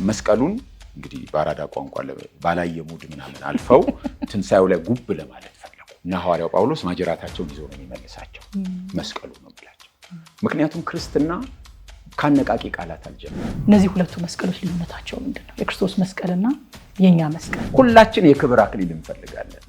መስቀሉን እንግዲህ ባራዳ ቋንቋ ባላየ ሙድ ምናምን አልፈው ትንሳኤው ላይ ጉብ ለማለት ፈለጉ እና ሐዋርያው ጳውሎስ ማጀራታቸውን ይዘው ነው የሚመልሳቸው መስቀሉ ነው ብላቸው። ምክንያቱም ክርስትና ካነቃቂ ቃላት አልጀመረም። እነዚህ ሁለቱ መስቀሎች ልዩነታቸው ምንድነው? የክርስቶስ መስቀልና የኛ መስቀል። ሁላችን የክብር አክሊል እንፈልጋለን።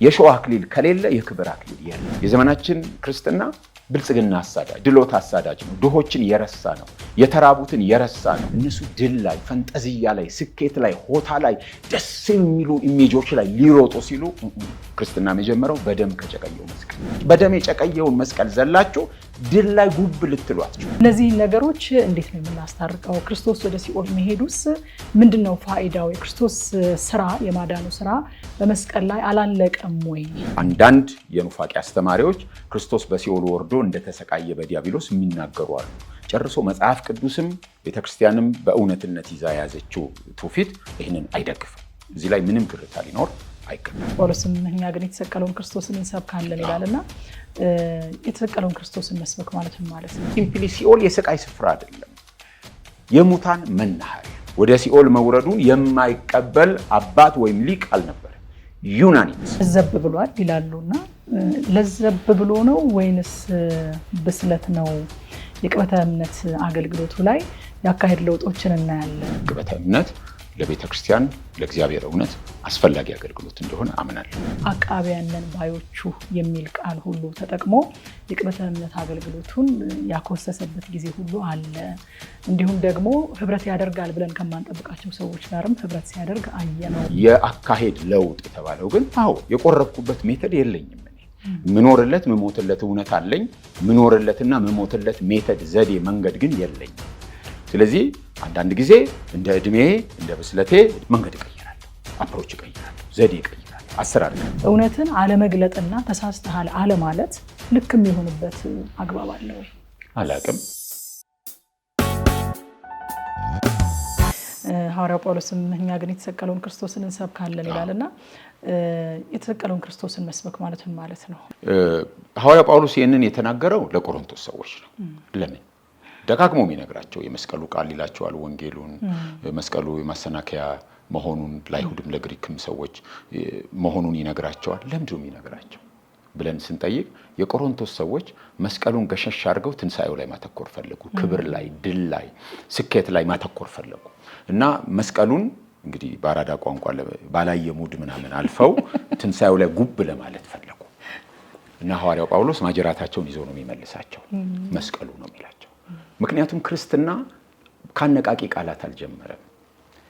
የሾህ አክሊል ከሌለ የክብር አክሊል የለም። የዘመናችን ክርስትና ብልጽግና አሳዳጅ፣ ድሎት አሳዳጅ ነው። ድሆችን የረሳ ነው። የተራቡትን የረሳ ነው። እነሱ ድል ላይ፣ ፈንጠዝያ ላይ፣ ስኬት ላይ፣ ሆታ ላይ፣ ደስ የሚሉ ኢሜጆች ላይ ሊሮጡ ሲሉ ክርስትና የጀመረው በደም ከጨቀየው መስቀል። በደም የጨቀየውን መስቀል ዘላችሁ ድል ላይ ጉብ ልትሏቸው። እነዚህ ነገሮች እንዴት ነው የምናስታርቀው? ክርስቶስ ወደ ሲኦል መሄዱስ ምንድነው ፋይዳው? የክርስቶስ ስራ የማዳኑ ስራ በመስቀል ላይ አላለቀም ወይ? አንዳንድ የኑፋቄ አስተማሪዎች ክርስቶስ በሲኦል ወርዶ እንደተሰቃየ በዲያብሎስ የሚናገሩ አሉ። ጨርሶ መጽሐፍ ቅዱስም ቤተክርስቲያንም በእውነትነት ይዛ ያዘችው ትውፊት ይህንን አይደግፍም። እዚህ ላይ ምንም ግርታ ሊኖር አይገባም። ጳውሎስም እኛ ግን የተሰቀለውን ክርስቶስን እንሰብካለን ይላልና የተሰቀለውን ክርስቶስን መስበክ ማለት ምን ማለት ነው? ሲምፕሊ ሲኦል የስቃይ ስፍራ አይደለም፣ የሙታን መናኸሪያ። ወደ ሲኦል መውረዱን የማይቀበል አባት ወይም ሊቅ አልነበር። ዩናኒምስ ለዘብ ብሏል ይላሉና ለዘብ ብሎ ነው ወይንስ ብስለት ነው? የቅበተ እምነት አገልግሎቱ ላይ ያካሄድ ለውጦችን እናያለን። ቅበተ እምነት ለቤተ ክርስቲያን ለእግዚአብሔር እውነት አስፈላጊ አገልግሎት እንደሆነ አምናለሁ። አቃቢያንን ባዮቹ የሚል ቃል ሁሉ ተጠቅሞ የቅበተ እምነት አገልግሎቱን ያኮሰሰበት ጊዜ ሁሉ አለ። እንዲሁም ደግሞ ህብረት ያደርጋል ብለን ከማንጠብቃቸው ሰዎች ጋርም ህብረት ሲያደርግ አየነው። የአካሄድ ለውጥ የተባለው ግን የቆረብኩበት ሜተድ የለኝም። ምኖርለት ምሞትለት እውነት አለኝ። ምኖርለትና ምሞትለት ሜተድ ዘዴ መንገድ ግን የለኝም። ስለዚህ አንዳንድ ጊዜ እንደ እድሜ እንደ ብስለቴ መንገድ እቀይራለሁ፣ አፕሮች እቀይራለሁ፣ ዘዴ እቀይራለሁ፣ አሰራር። እውነትን አለመግለጥና ተሳስተሃል አለማለት ልክ የሚሆንበት አግባብ አለ ወይ? አላቅም። ሐዋርያው ጳውሎስም እኛ ግን የተሰቀለውን ክርስቶስን እንሰብካለን ይላልና የተሰቀለውን ክርስቶስን መስበክ ማለት ምን ማለት ነው? ሐዋርያው ጳውሎስ ይህንን የተናገረው ለቆሮንቶስ ሰዎች ነው። ለምን? ደጋግሞ የሚነግራቸው የመስቀሉ ቃል ይላቸዋል። ወንጌሉን መስቀሉ የማሰናከያ መሆኑን ለአይሁድም ለግሪክም ሰዎች መሆኑን ይነግራቸዋል። ለምንድን ነው የሚነግራቸው ብለን ስንጠይቅ የቆሮንቶስ ሰዎች መስቀሉን ገሸሽ አድርገው ትንሳኤው ላይ ማተኮር ፈለጉ። ክብር ላይ፣ ድል ላይ፣ ስኬት ላይ ማተኮር ፈለጉ እና መስቀሉን እንግዲህ ባራዳ ቋንቋ ባላየ ሙድ ምናምን አልፈው ትንሳኤው ላይ ጉብ ለማለት ፈለጉ እና ሐዋርያው ጳውሎስ ማጀራታቸውን ይዘው ነው የሚመልሳቸው መስቀሉ ነው የሚላቸው። ምክንያቱም ክርስትና ካነቃቂ ቃላት አልጀመረም።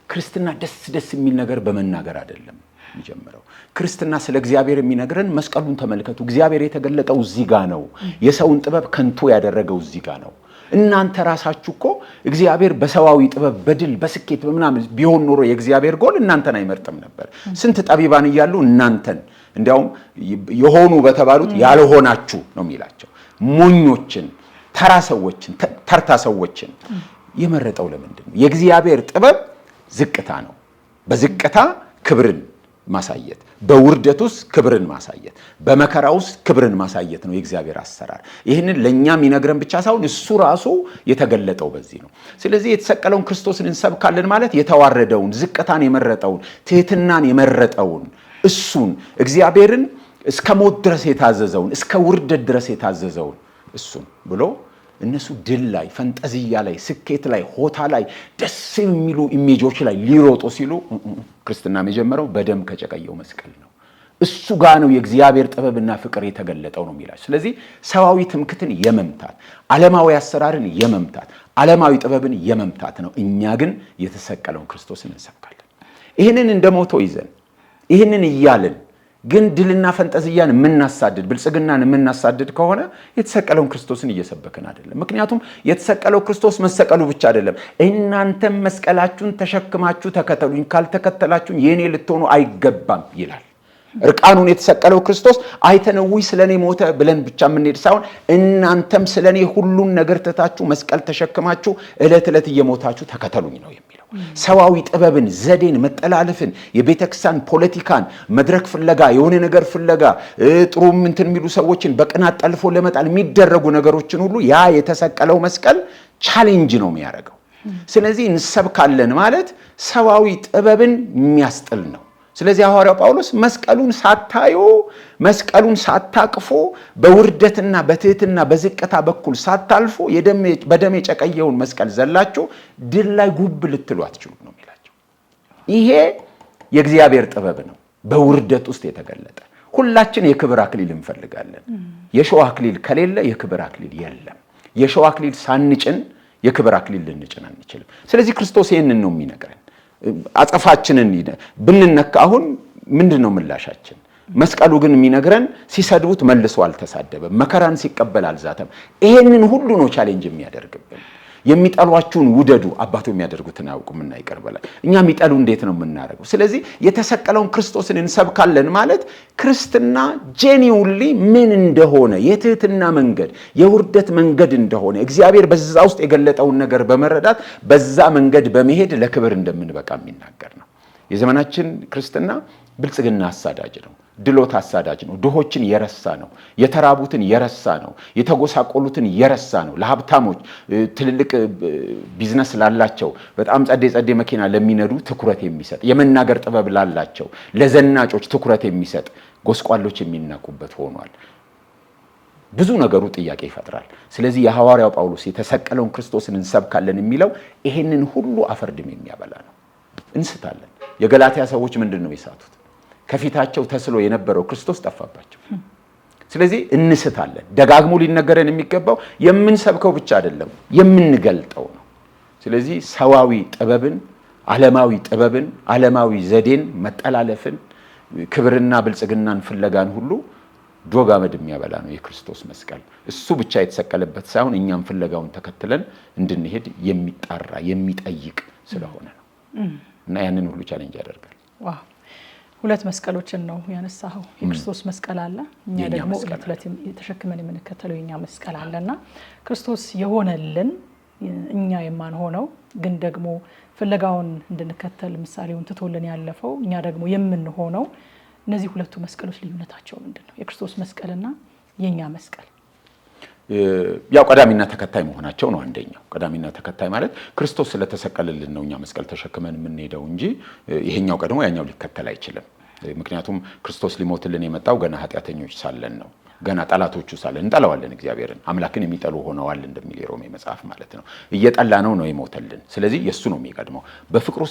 ክርስትና ደስ የሚል ነገር በመናገር አይደለም የሚጀምረው። ክርስትና ስለ እግዚአብሔር የሚነግረን መስቀሉን ተመልከቱ፣ እግዚአብሔር የተገለጠው እዚህ ጋር ነው፣ የሰውን ጥበብ ከንቱ ያደረገው እዚህ ጋር ነው። እናንተ ራሳችሁ እኮ እግዚአብሔር በሰዋዊ ጥበብ በድል በስኬት በምናምን ቢሆን ኖሮ የእግዚአብሔር ጎል እናንተን አይመርጥም ነበር። ስንት ጠቢባን እያሉ እናንተን እንዲያውም የሆኑ በተባሉት ያልሆናችሁ ነው የሚላቸው። ሞኞችን፣ ተራ ሰዎችን፣ ተርታ ሰዎችን የመረጠው ለምንድን ነው? የእግዚአብሔር ጥበብ ዝቅታ ነው። በዝቅታ ክብርን ማሳየት፣ በውርደት ውስጥ ክብርን ማሳየት፣ በመከራ ውስጥ ክብርን ማሳየት ነው የእግዚአብሔር አሰራር። ይህንን ለእኛም ይነግረን ብቻ ሳይሆን እሱ ራሱ የተገለጠው በዚህ ነው። ስለዚህ የተሰቀለውን ክርስቶስን እንሰብካለን ማለት የተዋረደውን፣ ዝቅታን የመረጠውን፣ ትህትናን የመረጠውን እሱን እግዚአብሔርን እስከ ሞት ድረስ የታዘዘውን፣ እስከ ውርደት ድረስ የታዘዘውን እሱን ብሎ እነሱ ድል ላይ፣ ፈንጠዝያ ላይ፣ ስኬት ላይ፣ ሆታ ላይ፣ ደስ የሚሉ ኢሜጆች ላይ ሊሮጡ ሲሉ ክርስትና የጀመረው በደም ከጨቀየው መስቀል ነው። እሱ ጋር ነው የእግዚአብሔር ጥበብና ፍቅር የተገለጠው ነው የሚላቸው። ስለዚህ ሰዋዊ ትምክትን የመምታት፣ ዓለማዊ አሰራርን የመምታት፣ ዓለማዊ ጥበብን የመምታት ነው። እኛ ግን የተሰቀለውን ክርስቶስን እንሰብካለን። ይህንን እንደሞቶ ይዘን ይህንን እያልን ግን ድልና ፈንጠዝያን የምናሳድድ ብልጽግናን የምናሳድድ ከሆነ የተሰቀለውን ክርስቶስን እየሰበክን አይደለም። ምክንያቱም የተሰቀለው ክርስቶስ መሰቀሉ ብቻ አይደለም። እናንተም መስቀላችሁን ተሸክማችሁ ተከተሉኝ፣ ካልተከተላችሁን የኔ ልትሆኑ አይገባም ይላል። እርቃኑን የተሰቀለው ክርስቶስ አይተነው ስለኔ ሞተ ብለን ብቻ የምንሄድ ሳይሆን እናንተም ስለኔ ሁሉን ነገር ትታችሁ መስቀል ተሸክማችሁ ዕለት ዕለት እየሞታችሁ ተከተሉኝ ነው የሚለው። ሰዋዊ ጥበብን፣ ዘዴን፣ መጠላለፍን፣ የቤተክርስቲያን ፖለቲካን፣ መድረክ ፍለጋ፣ የሆነ ነገር ፍለጋ፣ ጥሩም እንትን የሚሉ ሰዎችን በቅናት ጠልፎ ለመጣል የሚደረጉ ነገሮችን ሁሉ ያ የተሰቀለው መስቀል ቻሌንጅ ነው የሚያደርገው። ስለዚህ እንሰብካለን ማለት ሰዋዊ ጥበብን የሚያስጥል ነው። ስለዚህ ሐዋርያው ጳውሎስ መስቀሉን ሳታዩ መስቀሉን ሳታቅፉ በውርደትና በትህትና በዝቅታ በኩል ሳታልፉ በደም የጨቀየውን መስቀል ዘላችሁ ድል ላይ ጉብ ልትሉ አትችሉም ነው የሚላቸው። ይሄ የእግዚአብሔር ጥበብ ነው በውርደት ውስጥ የተገለጠ። ሁላችን የክብር አክሊል እንፈልጋለን። የሸዋ አክሊል ከሌለ የክብር አክሊል የለም። የሸዋ አክሊል ሳንጭን የክብር አክሊል ልንጭን አንችልም። ስለዚህ ክርስቶስ ይህንን ነው የሚነግረን። አጸፋችንን ብንነካ አሁን ምንድነው ምላሻችን? መስቀሉ ግን የሚነግረን ሲሰድቡት መልሶ አልተሳደበም፣ መከራን ሲቀበል አልዛተም። ይሄንን ሁሉ ነው ቻሌንጅ የሚያደርግብን። የሚጠሏችሁን ውደዱ አባቱ የሚያደርጉትን አያውቁምና ይቅር በላል። እኛ የሚጠሉ እንዴት ነው የምናደርገው? ስለዚህ የተሰቀለውን ክርስቶስን እንሰብካለን ማለት ክርስትና ጄኒውንሊ ምን እንደሆነ የትህትና መንገድ የውርደት መንገድ እንደሆነ እግዚአብሔር በዛ ውስጥ የገለጠውን ነገር በመረዳት በዛ መንገድ በመሄድ ለክብር እንደምንበቃ የሚናገር ነው። የዘመናችን ክርስትና ብልጽግና አሳዳጅ ነው፣ ድሎት አሳዳጅ ነው፣ ድሆችን የረሳ ነው፣ የተራቡትን የረሳ ነው፣ የተጎሳቆሉትን የረሳ ነው፣ ለሀብታሞች ትልልቅ ቢዝነስ ላላቸው በጣም ጸዴ መኪና ለሚነዱ ትኩረት የሚሰጥ የመናገር ጥበብ ላላቸው ለዘናጮች ትኩረት የሚሰጥ ጎስቋሎች የሚናቁበት ሆኗል። ብዙ ነገሩ ጥያቄ ይፈጥራል። ስለዚህ የሐዋርያው ጳውሎስ የተሰቀለውን ክርስቶስን እንሰብካለን የሚለው ይሄንን ሁሉ አፈርድም የሚያበላ ነው። እንስታለን። የገላትያ ሰዎች ምንድን ነው የሳቱት? ከፊታቸው ተስሎ የነበረው ክርስቶስ ጠፋባቸው። ስለዚህ እንስታለን። ደጋግሞ ሊነገረን የሚገባው የምንሰብከው ብቻ አይደለም የምንገልጠው ነው። ስለዚህ ሰዋዊ ጥበብን፣ ዓለማዊ ዘዴን፣ መጠላለፍን፣ ክብርና ብልጽግናን ፍለጋን ሁሉ ዶግ አመድ የሚያበላ ነው የክርስቶስ መስቀል። እሱ ብቻ የተሰቀለበት ሳይሆን እኛም ፍለጋውን ተከትለን እንድንሄድ የሚጣራ የሚጠይቅ ስለሆነ ነው እና ያንን ሁሉ ቻሌንጅ ያደርጋል። ዋው! ሁለት መስቀሎችን ነው ያነሳው። የክርስቶስ መስቀል አለ፣ እኛ ደግሞ ዕለት ተሸክመን የምንከተለው የኛ መስቀል አለና ክርስቶስ የሆነልን እኛ የማንሆነው ግን ደግሞ ፍለጋውን እንድንከተል ምሳሌውን ትቶልን ያለፈው እኛ ደግሞ የምንሆነው እነዚህ ሁለቱ መስቀሎች ልዩነታቸው ምንድነው? የክርስቶስ መስቀልና የኛ መስቀል ያው ቀዳሚና ተከታይ መሆናቸው ነው። አንደኛው ቀዳሚና ተከታይ ማለት ክርስቶስ ስለተሰቀለልን ነው እኛ መስቀል ተሸክመን የምንሄደው እንጂ ይሄኛው ቀድሞ ያኛው ሊከተል አይችልም። ምክንያቱም ክርስቶስ ሊሞትልን የመጣው ገና ኃጢአተኞች ሳለን ነው። ገና ጠላቶቹ ሳለን እንጠላዋለን። እግዚአብሔርን አምላክን የሚጠሉ ሆነዋል እንደሚል የሮሜ መጽሐፍ ማለት ነው። እየጠላ ነው የሞተልን። ስለዚህ የሱ ነው የሚቀድመው። በፍቅሩ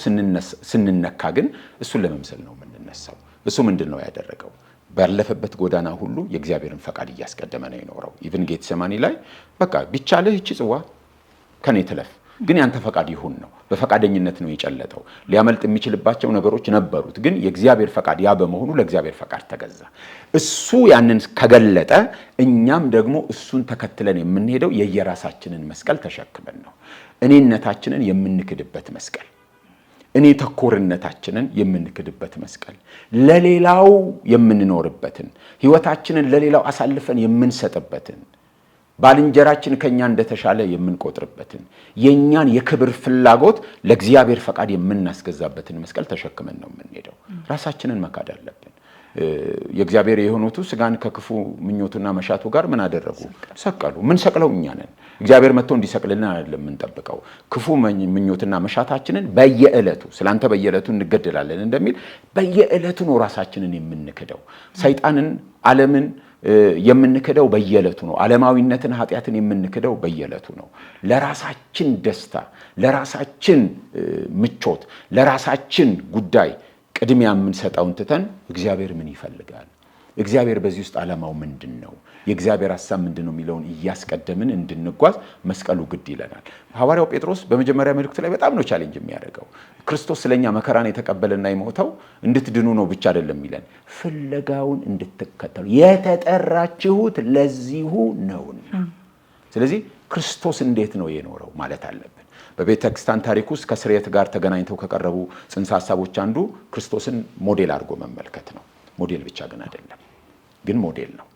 ስንነካ ግን እሱን ለመምሰል ነው የምንነሳው። እሱ ምንድነው ያደረገው? ባለፈበት ጎዳና ሁሉ የእግዚአብሔርን ፈቃድ እያስቀደመ ነው የኖረው። ኢቭን ጌቴሴማኒ ላይ በቃ ቢቻልህ እቺ ጽዋ ከኔ ትለፍ፣ ግን ያንተ ፈቃድ ይሁን ነው። በፈቃደኝነት ነው የጨለጠው። ሊያመልጥ የሚችልባቸው ነገሮች ነበሩት፣ ግን የእግዚአብሔር ፈቃድ ያ በመሆኑ ለእግዚአብሔር ፈቃድ ተገዛ። እሱ ያንን ከገለጠ እኛም ደግሞ እሱን ተከትለን የምንሄደው የየራሳችንን መስቀል ተሸክመን ነው። እኔነታችንን የምንክድበት መስቀል፣ እኔ ተኮርነታችንን የምንክድበት መስቀል፣ ለሌላው የምንኖርበትን ህይወታችንን ለሌላው አሳልፈን የምንሰጥበትን፣ ባልንጀራችን ከኛ እንደተሻለ የምንቆጥርበትን፣ የኛን የክብር ፍላጎት ለእግዚአብሔር ፈቃድ የምናስገዛበትን መስቀል ተሸክመን ነው የምንሄደው። ራሳችንን መካድ አለብን። የእግዚአብሔር የሆኑት ስጋን ከክፉ ምኞቱና መሻቱ ጋር ምን አደረጉ? ሰቀሉ። ምን ሰቅለው እኛ ነን። እግዚአብሔር መጥቶ እንዲሰቅልን አይደለም የምንጠብቀው። ክፉ ምኞትና መሻታችንን በየዕለቱ ስላንተ በየዕለቱ እንገደላለን እንደሚል በየዕለቱ ነው ራሳችንን የምንክደው። ሰይጣንን፣ ዓለምን የምንክደው በየዕለቱ ነው። ዓለማዊነትን፣ ኃጢአትን የምንክደው በየዕለቱ ነው። ለራሳችን ደስታ፣ ለራሳችን ምቾት፣ ለራሳችን ጉዳይ ቅድሚያ የምንሰጠውን ትተን እግዚአብሔር ምን ይፈልጋል፣ እግዚአብሔር በዚህ ውስጥ ዓላማው ምንድን ነው፣ የእግዚአብሔር ሐሳብ ምንድን ነው የሚለውን እያስቀደምን እንድንጓዝ መስቀሉ ግድ ይለናል። ሐዋርያው ጴጥሮስ በመጀመሪያ መልእክቱ ላይ በጣም ነው ቻሌንጅ የሚያደርገው። ክርስቶስ ስለኛ መከራን የተቀበለና የሞተው እንድትድኑ ነው ብቻ አይደለም ይለን፣ ፍለጋውን እንድትከተሉ የተጠራችሁት ለዚሁ ነውና። ስለዚህ ክርስቶስ እንዴት ነው የኖረው ማለት አለብን። በቤተ ክርስቲያን ታሪክ ውስጥ ከስርየት ጋር ተገናኝተው ከቀረቡ ጽንሰ ሐሳቦች አንዱ ክርስቶስን ሞዴል አድርጎ መመልከት ነው። ሞዴል ብቻ ግን አይደለም፣ ግን ሞዴል ነው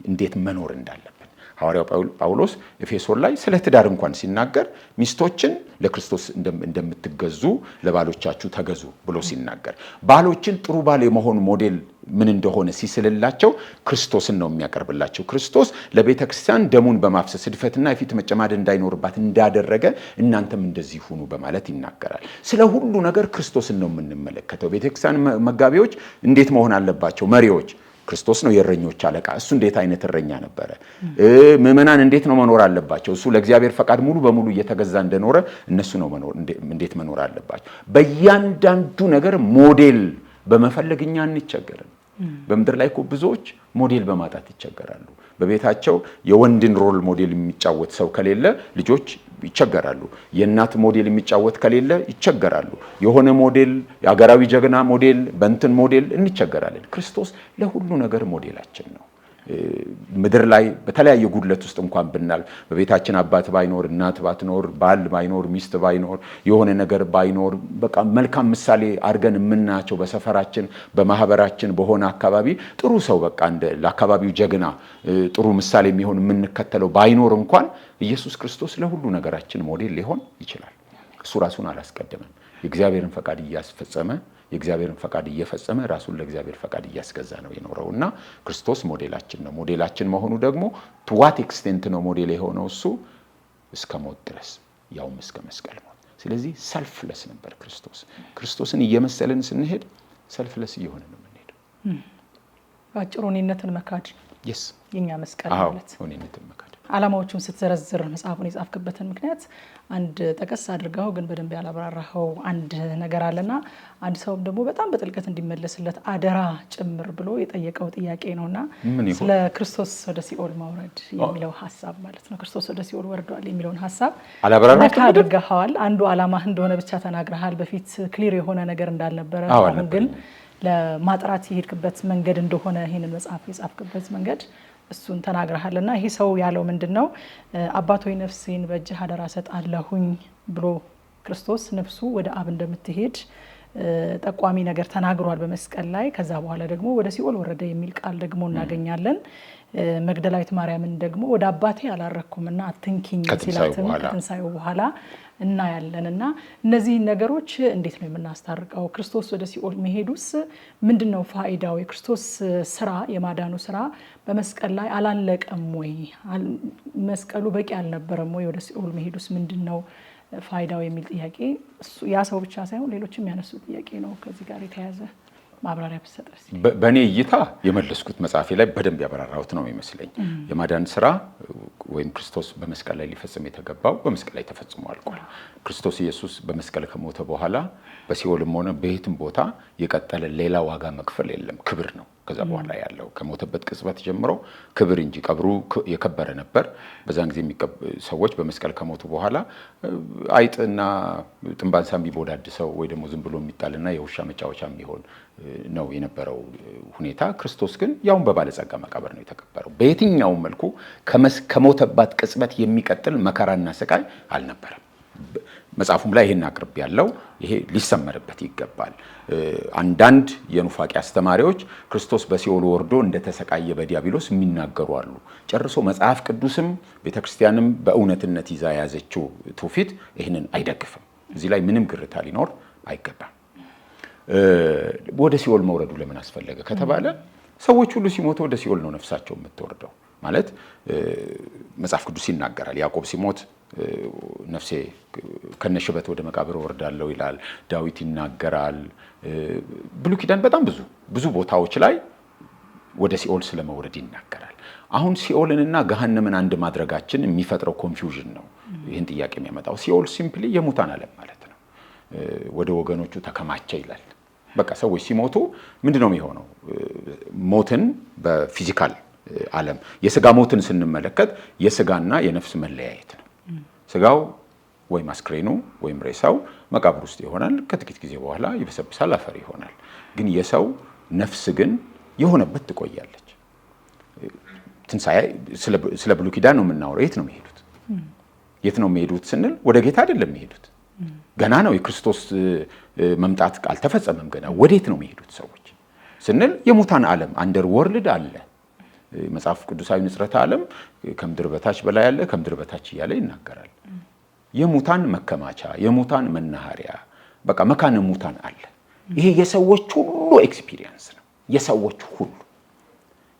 እንዴት መኖር እንዳለብን። ሐዋርያው ጳውሎስ ኤፌሶን ላይ ስለ ትዳር እንኳን ሲናገር ሚስቶችን ለክርስቶስ እንደምትገዙ ለባሎቻችሁ ተገዙ ብሎ ሲናገር ባሎችን ጥሩ ባል የመሆን ሞዴል ምን እንደሆነ ሲስልላቸው ክርስቶስን ነው የሚያቀርብላቸው። ክርስቶስ ለቤተ ክርስቲያን ደሙን በማፍሰስ እድፈትና የፊት መጨማደድ እንዳይኖርባት እንዳደረገ እናንተም እንደዚህ ሁኑ በማለት ይናገራል። ስለ ሁሉ ነገር ክርስቶስን ነው የምንመለከተው። ቤተ ክርስቲያን መጋቢዎች እንዴት መሆን አለባቸው? መሪዎች ክርስቶስ ነው የእረኞች አለቃ። እሱ እንዴት አይነት እረኛ ነበረ? ምዕመናን እንዴት ነው መኖር አለባቸው? እሱ ለእግዚአብሔር ፈቃድ ሙሉ በሙሉ እየተገዛ እንደኖረ እነሱ ነው እንዴት መኖር አለባቸው? በእያንዳንዱ ነገር ሞዴል በመፈለግ እኛ እንቸገራለን። በምድር ላይ እኮ ብዙዎች ሞዴል በማጣት ይቸገራሉ። በቤታቸው የወንድን ሮል ሞዴል የሚጫወት ሰው ከሌለ ልጆች ይቸገራሉ። የእናት ሞዴል የሚጫወት ከሌለ ይቸገራሉ። የሆነ ሞዴል የአገራዊ ጀግና ሞዴል በእንትን ሞዴል እንቸገራለን። ክርስቶስ ለሁሉ ነገር ሞዴላችን ነው። ምድር ላይ በተለያየ ጉድለት ውስጥ እንኳን ብናል በቤታችን አባት ባይኖር እናት ባትኖር ባል ባይኖር ሚስት ባይኖር የሆነ ነገር ባይኖር በቃ መልካም ምሳሌ አድርገን የምናያቸው በሰፈራችን በማህበራችን በሆነ አካባቢ ጥሩ ሰው በቃ እንደ ለአካባቢው ጀግና ጥሩ ምሳሌ የሚሆን የምንከተለው ባይኖር እንኳን ኢየሱስ ክርስቶስ ለሁሉ ነገራችን ሞዴል ሊሆን ይችላል። እሱ ራሱን አላስቀደመም። የእግዚአብሔርን ፈቃድ እያስፈጸመ የእግዚአብሔርን ፈቃድ እየፈጸመ ራሱን ለእግዚአብሔር ፈቃድ እያስገዛ ነው የኖረውና ክርስቶስ ሞዴላችን ነው። ሞዴላችን መሆኑ ደግሞ ቱ ዋት ኤክስቴንት ነው ሞዴል የሆነው? እሱ እስከ ሞት ድረስ ያውም እስከ መስቀል ሞት። ስለዚህ ሰልፍለስ ነበር ክርስቶስ። ክርስቶስን እየመሰልን ስንሄድ ሰልፍለስ እየሆነ ነው የምንሄደው። ባጭሩ እኔነትን መካድ የኛ መስቀል ማለት እኔነትን መካድ። ዓላማዎቹን ስትዘረዝር መጽሐፉን የጻፍክበትን ምክንያት አንድ ጠቀስ አድርገው ግን በደንብ ያላብራራኸው አንድ ነገር አለና አንድ ሰውም ደግሞ በጣም በጥልቀት እንዲመለስለት አደራ ጭምር ብሎ የጠየቀው ጥያቄ ነውና ስለ ክርስቶስ ወደ ሲኦል ማውረድ የሚለው ሐሳብ ማለት ነው። ክርስቶስ ወደ ሲኦል ወርዷል የሚለውን ሐሳብ አድርገኸዋል። አንዱ ዓላማህ እንደሆነ ብቻ ተናግረሃል። በፊት ክሊር የሆነ ነገር እንዳልነበረ አሁን ግን ለማጥራት የሄድክበት መንገድ እንደሆነ ይሄንን መጽሐፍ የጻፍክበት መንገድ እሱን ተናግረሃልና ይሄ ሰው ያለው ምንድነው? አባት ሆይ ነፍሴን በእጅህ አደራ ሰጣለሁኝ ብሎ ክርስቶስ ነፍሱ ወደ አብ እንደምትሄድ ጠቋሚ ነገር ተናግሯል በመስቀል ላይ። ከዛ በኋላ ደግሞ ወደ ሲኦል ወረደ የሚል ቃል ደግሞ እናገኛለን። መግደላዊት ማርያምን ደግሞ ወደ አባቴ አላረኩምና አትንኪኝ ሲላትም ከትንሳኤው በኋላ እናያለንና እነዚህ ነገሮች እንዴት ነው የምናስታርቀው? ክርስቶስ ወደ ሲኦል መሄዱስ ምንድነው ፋይዳው? የክርስቶስ ስራ የማዳኑ ስራ በመስቀል ላይ አላለቀም ወይ? መስቀሉ በቂ አልነበረም ወይ? ወደ ሲኦል መሄዱስ ምንድነው ፋይዳው የሚል ጥያቄ ያ ሰው ብቻ ሳይሆን ሌሎችም ያነሱ ጥያቄ ነው። ከዚህ ጋር የተያያዘ ማብራሪያ ብትሰጥስ? በእኔ እይታ የመለስኩት መጽሐፌ ላይ በደንብ ያብራራሁት ነው ይመስለኝ። የማዳን ስራ ወይም ክርስቶስ በመስቀል ላይ ሊፈጽም የተገባው በመስቀል ላይ ተፈጽሞ አልቋል። ክርስቶስ ኢየሱስ በመስቀል ከሞተ በኋላ በሲኦልም ሆነ በየትም ቦታ የቀጠለ ሌላ ዋጋ መክፈል የለም። ክብር ነው። ከዛ በኋላ ያለው ከሞተበት ቅጽበት ጀምሮ ክብር እንጂ ቀብሩ የከበረ ነበር። በዛን ጊዜ ሰዎች በመስቀል ከሞቱ በኋላ አይጥና ጥንባንሳ የሚቦዳድ ሰው ወይ ደግሞ ዝም ብሎ የሚጣልና የውሻ መጫወቻ የሚሆን ነው የነበረው ሁኔታ። ክርስቶስ ግን ያውን በባለጸጋ መቃብር ነው የተቀበረው። በየትኛውም መልኩ ከሞተባት ቅጽበት የሚቀጥል መከራና ስቃይ አልነበረም። መጽሐፉም ላይ ይሄን አቅርብ ያለው ይሄ ሊሰመርበት ይገባል። አንዳንድ የኑፋቄ አስተማሪዎች ክርስቶስ በሲኦል ወርዶ እንደተሰቃየ በዲያብሎስ የሚናገሩ አሉ። ጨርሶ መጽሐፍ ቅዱስም ቤተክርስቲያንም በእውነትነት ይዛ የያዘችው ትውፊት ይህንን አይደግፍም። እዚህ ላይ ምንም ግርታ ሊኖር አይገባም። ወደ ሲኦል መውረዱ ለምን አስፈለገ ከተባለ ሰዎች ሁሉ ሲሞቱ ወደ ሲኦል ነው ነፍሳቸው የምትወርደው ማለት መጽሐፍ ቅዱስ ይናገራል። ያዕቆብ ሲሞት ነፍሴ ከነሽበት ወደ መቃብር ወርዳለሁ ይላል። ዳዊት ይናገራል። ብሉይ ኪዳን በጣም ብዙ ቦታዎች ላይ ወደ ሲኦል ስለመውረድ ይናገራል። አሁን ሲኦልንና ገሃነምን አንድ ማድረጋችን የሚፈጥረው ኮንፊውዥን ነው ይህን ጥያቄ የሚያመጣው። ሲኦል ሲምፕሊ የሙታን ዓለም ማለት ነው። ወደ ወገኖቹ ተከማቸ ይላል። በቃ ሰዎች ሲሞቱ ምንድነው የሚሆነው? ሞትን በፊዚካል ዓለም የስጋ ሞትን ስንመለከት የስጋና የነፍስ መለያየት ነው። ስጋው ወይም አስክሬኑ ወይም ሬሳው መቃብር ውስጥ ይሆናል። ከጥቂት ጊዜ በኋላ ይበሰብሳል፣ አፈር ይሆናል። ግን የሰው ነፍስ ግን የሆነበት ትቆያለች። ትንሣኤ ስለ ብሉይ ኪዳን ነው የምናወራው። የት ነው የሚሄዱት? የት ነው የሚሄዱት ስንል ወደ ጌታ አይደለም የሚሄዱት። ገና ነው የክርስቶስ መምጣት አልተፈጸመም ገና። ወዴት ነው የሚሄዱት ሰዎች ስንል የሙታን ዓለም አንደር ወርልድ አለ። መጽሐፍ ቅዱሳዊ ንጽረተ ዓለም ከምድር በታች በላይ ያለ ከምድር በታች እያለ ይናገራል። የሙታን መከማቻ፣ የሙታን መናኸሪያ፣ በቃ መካነ ሙታን አለ። ይሄ የሰዎች ሁሉ ኤክስፒሪየንስ ነው። የሰዎች ሁሉ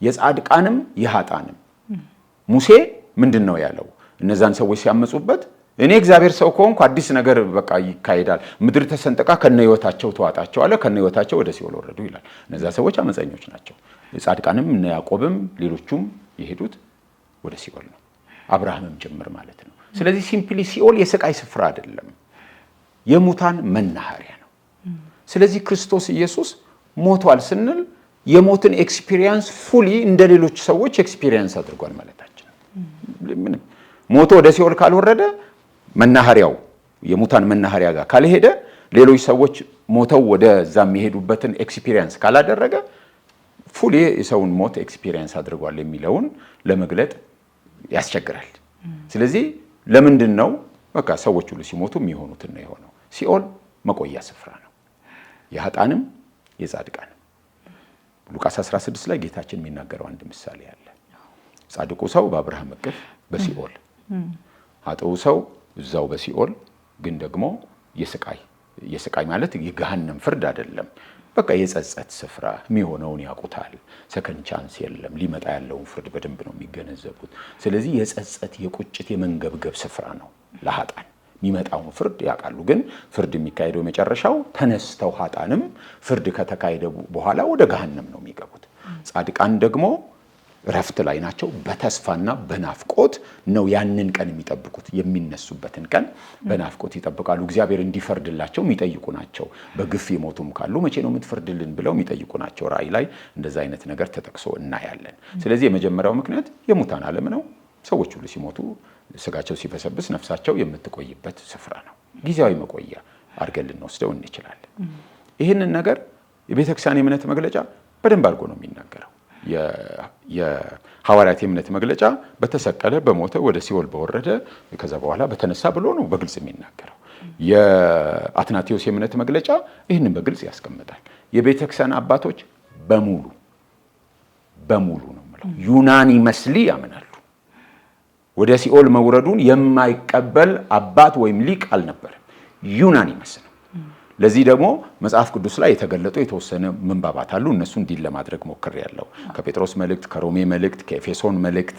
የጻድቃንም የኃጣንም። ሙሴ ምንድነው ያለው? እነዛን ሰዎች ሲያመጹበት እኔ እግዚአብሔር ሰው ከሆንኩ አዲስ ነገር በቃ ይካሄዳል፣ ምድር ተሰንጥቃ ከነህይወታቸው ተዋጣቸው አለ። ከነህይወታቸው ወደ ሲኦል ወረዱ ይላል። እነዛ ሰዎች አመፀኞች ናቸው። ጻድቃንም እነ ያዕቆብም ሌሎቹም የሄዱት ወደ ሲኦል ነው፣ አብርሃምም ጭምር ማለት ነው። ስለዚህ ሲምፕሊ ሲኦል የስቃይ ስፍራ አይደለም፣ የሙታን መናኸሪያ ነው። ስለዚህ ክርስቶስ ኢየሱስ ሞቷል ስንል የሞትን ኤክስፒሪየንስ ፉሊ እንደ ሌሎች ሰዎች ኤክስፒሪየንስ አድርጓል ማለታችን። ምንም ሞቶ ወደ ሲኦል ካልወረደ መናኸሪያው የሙታን መናኸሪያ ጋር ካልሄደ ሌሎች ሰዎች ሞተው ወደዛ የሚሄዱበትን ኤክስፒሪየንስ ካላደረገ ፉሊ የሰውን ሞት ኤክስፒሪየንስ አድርጓል የሚለውን ለመግለጥ ያስቸግራል። ስለዚህ ለምንድን ነው በቃ ሰዎች ሁሉ ሲሞቱ የሚሆኑት ነው የሆነው? ሲኦል መቆያ ስፍራ ነው፣ የኃጣንም የጻድቃንም። ሉቃስ 16 ላይ ጌታችን የሚናገረው አንድ ምሳሌ አለ። ጻድቁ ሰው በአብርሃም እቅፍ በሲኦል፣ ኃጥኡ ሰው እዛው በሲኦል ግን ደግሞ የስቃይ ማለት የገሃነም ፍርድ አይደለም፣ በቃ የጸጸት ስፍራ የሚሆነውን ያውቁታል። ሰከንድ ቻንስ የለም። ሊመጣ ያለውን ፍርድ በደንብ ነው የሚገነዘቡት። ስለዚህ የጸጸት የቁጭት የመንገብገብ ስፍራ ነው ለኃጣን። የሚመጣውን ፍርድ ያውቃሉ። ግን ፍርድ የሚካሄደው መጨረሻው ተነስተው ኃጣንም ፍርድ ከተካሄደ በኋላ ወደ ገሃነም ነው የሚገቡት። ጻድቃን ደግሞ ረፍት ላይ ናቸው። በተስፋና በናፍቆት ነው ያንን ቀን የሚጠብቁት። የሚነሱበትን ቀን በናፍቆት ይጠብቃሉ። እግዚአብሔር እንዲፈርድላቸው የሚጠይቁ ናቸው። በግፍ የሞቱም ካሉ መቼ ነው የምትፈርድልን ብለው የሚጠይቁ ናቸው። ራእይ ላይ እንደዛ አይነት ነገር ተጠቅሶ እናያለን። ስለዚህ የመጀመሪያው ምክንያት የሙታን ዓለም ነው። ሰዎች ሁሉ ሲሞቱ ስጋቸው ሲበሰብስ ነፍሳቸው የምትቆይበት ስፍራ ነው። ጊዜያዊ መቆያ አድርገን ልንወስደው እንችላለን። ይህንን ነገር የቤተክርስቲያን የእምነት መግለጫ በደንብ አድርጎ ነው የሚናገረው። የሐዋርያት የእምነት መግለጫ በተሰቀለ በሞተ ወደ ሲኦል በወረደ ከዛ በኋላ በተነሳ ብሎ ነው በግልጽ የሚናገረው። የአትናቴዎስ የእምነት መግለጫ ይህንን በግልጽ ያስቀምጣል። የቤተክርስቲያን አባቶች በሙሉ ነው የምለው ዩናኒመስሊ ያምናሉ። ወደ ሲኦል መውረዱን የማይቀበል አባት ወይም ሊቅ አልነበረም። ዩናኒመስ ነው። ለዚህ ደግሞ መጽሐፍ ቅዱስ ላይ የተገለጡ የተወሰነ ምንባባት አሉ። እነሱ እንዲል ለማድረግ ሞክሬያለሁ። ከጴጥሮስ መልእክት፣ ከሮሜ መልእክት፣ ከኤፌሶን መልእክት፣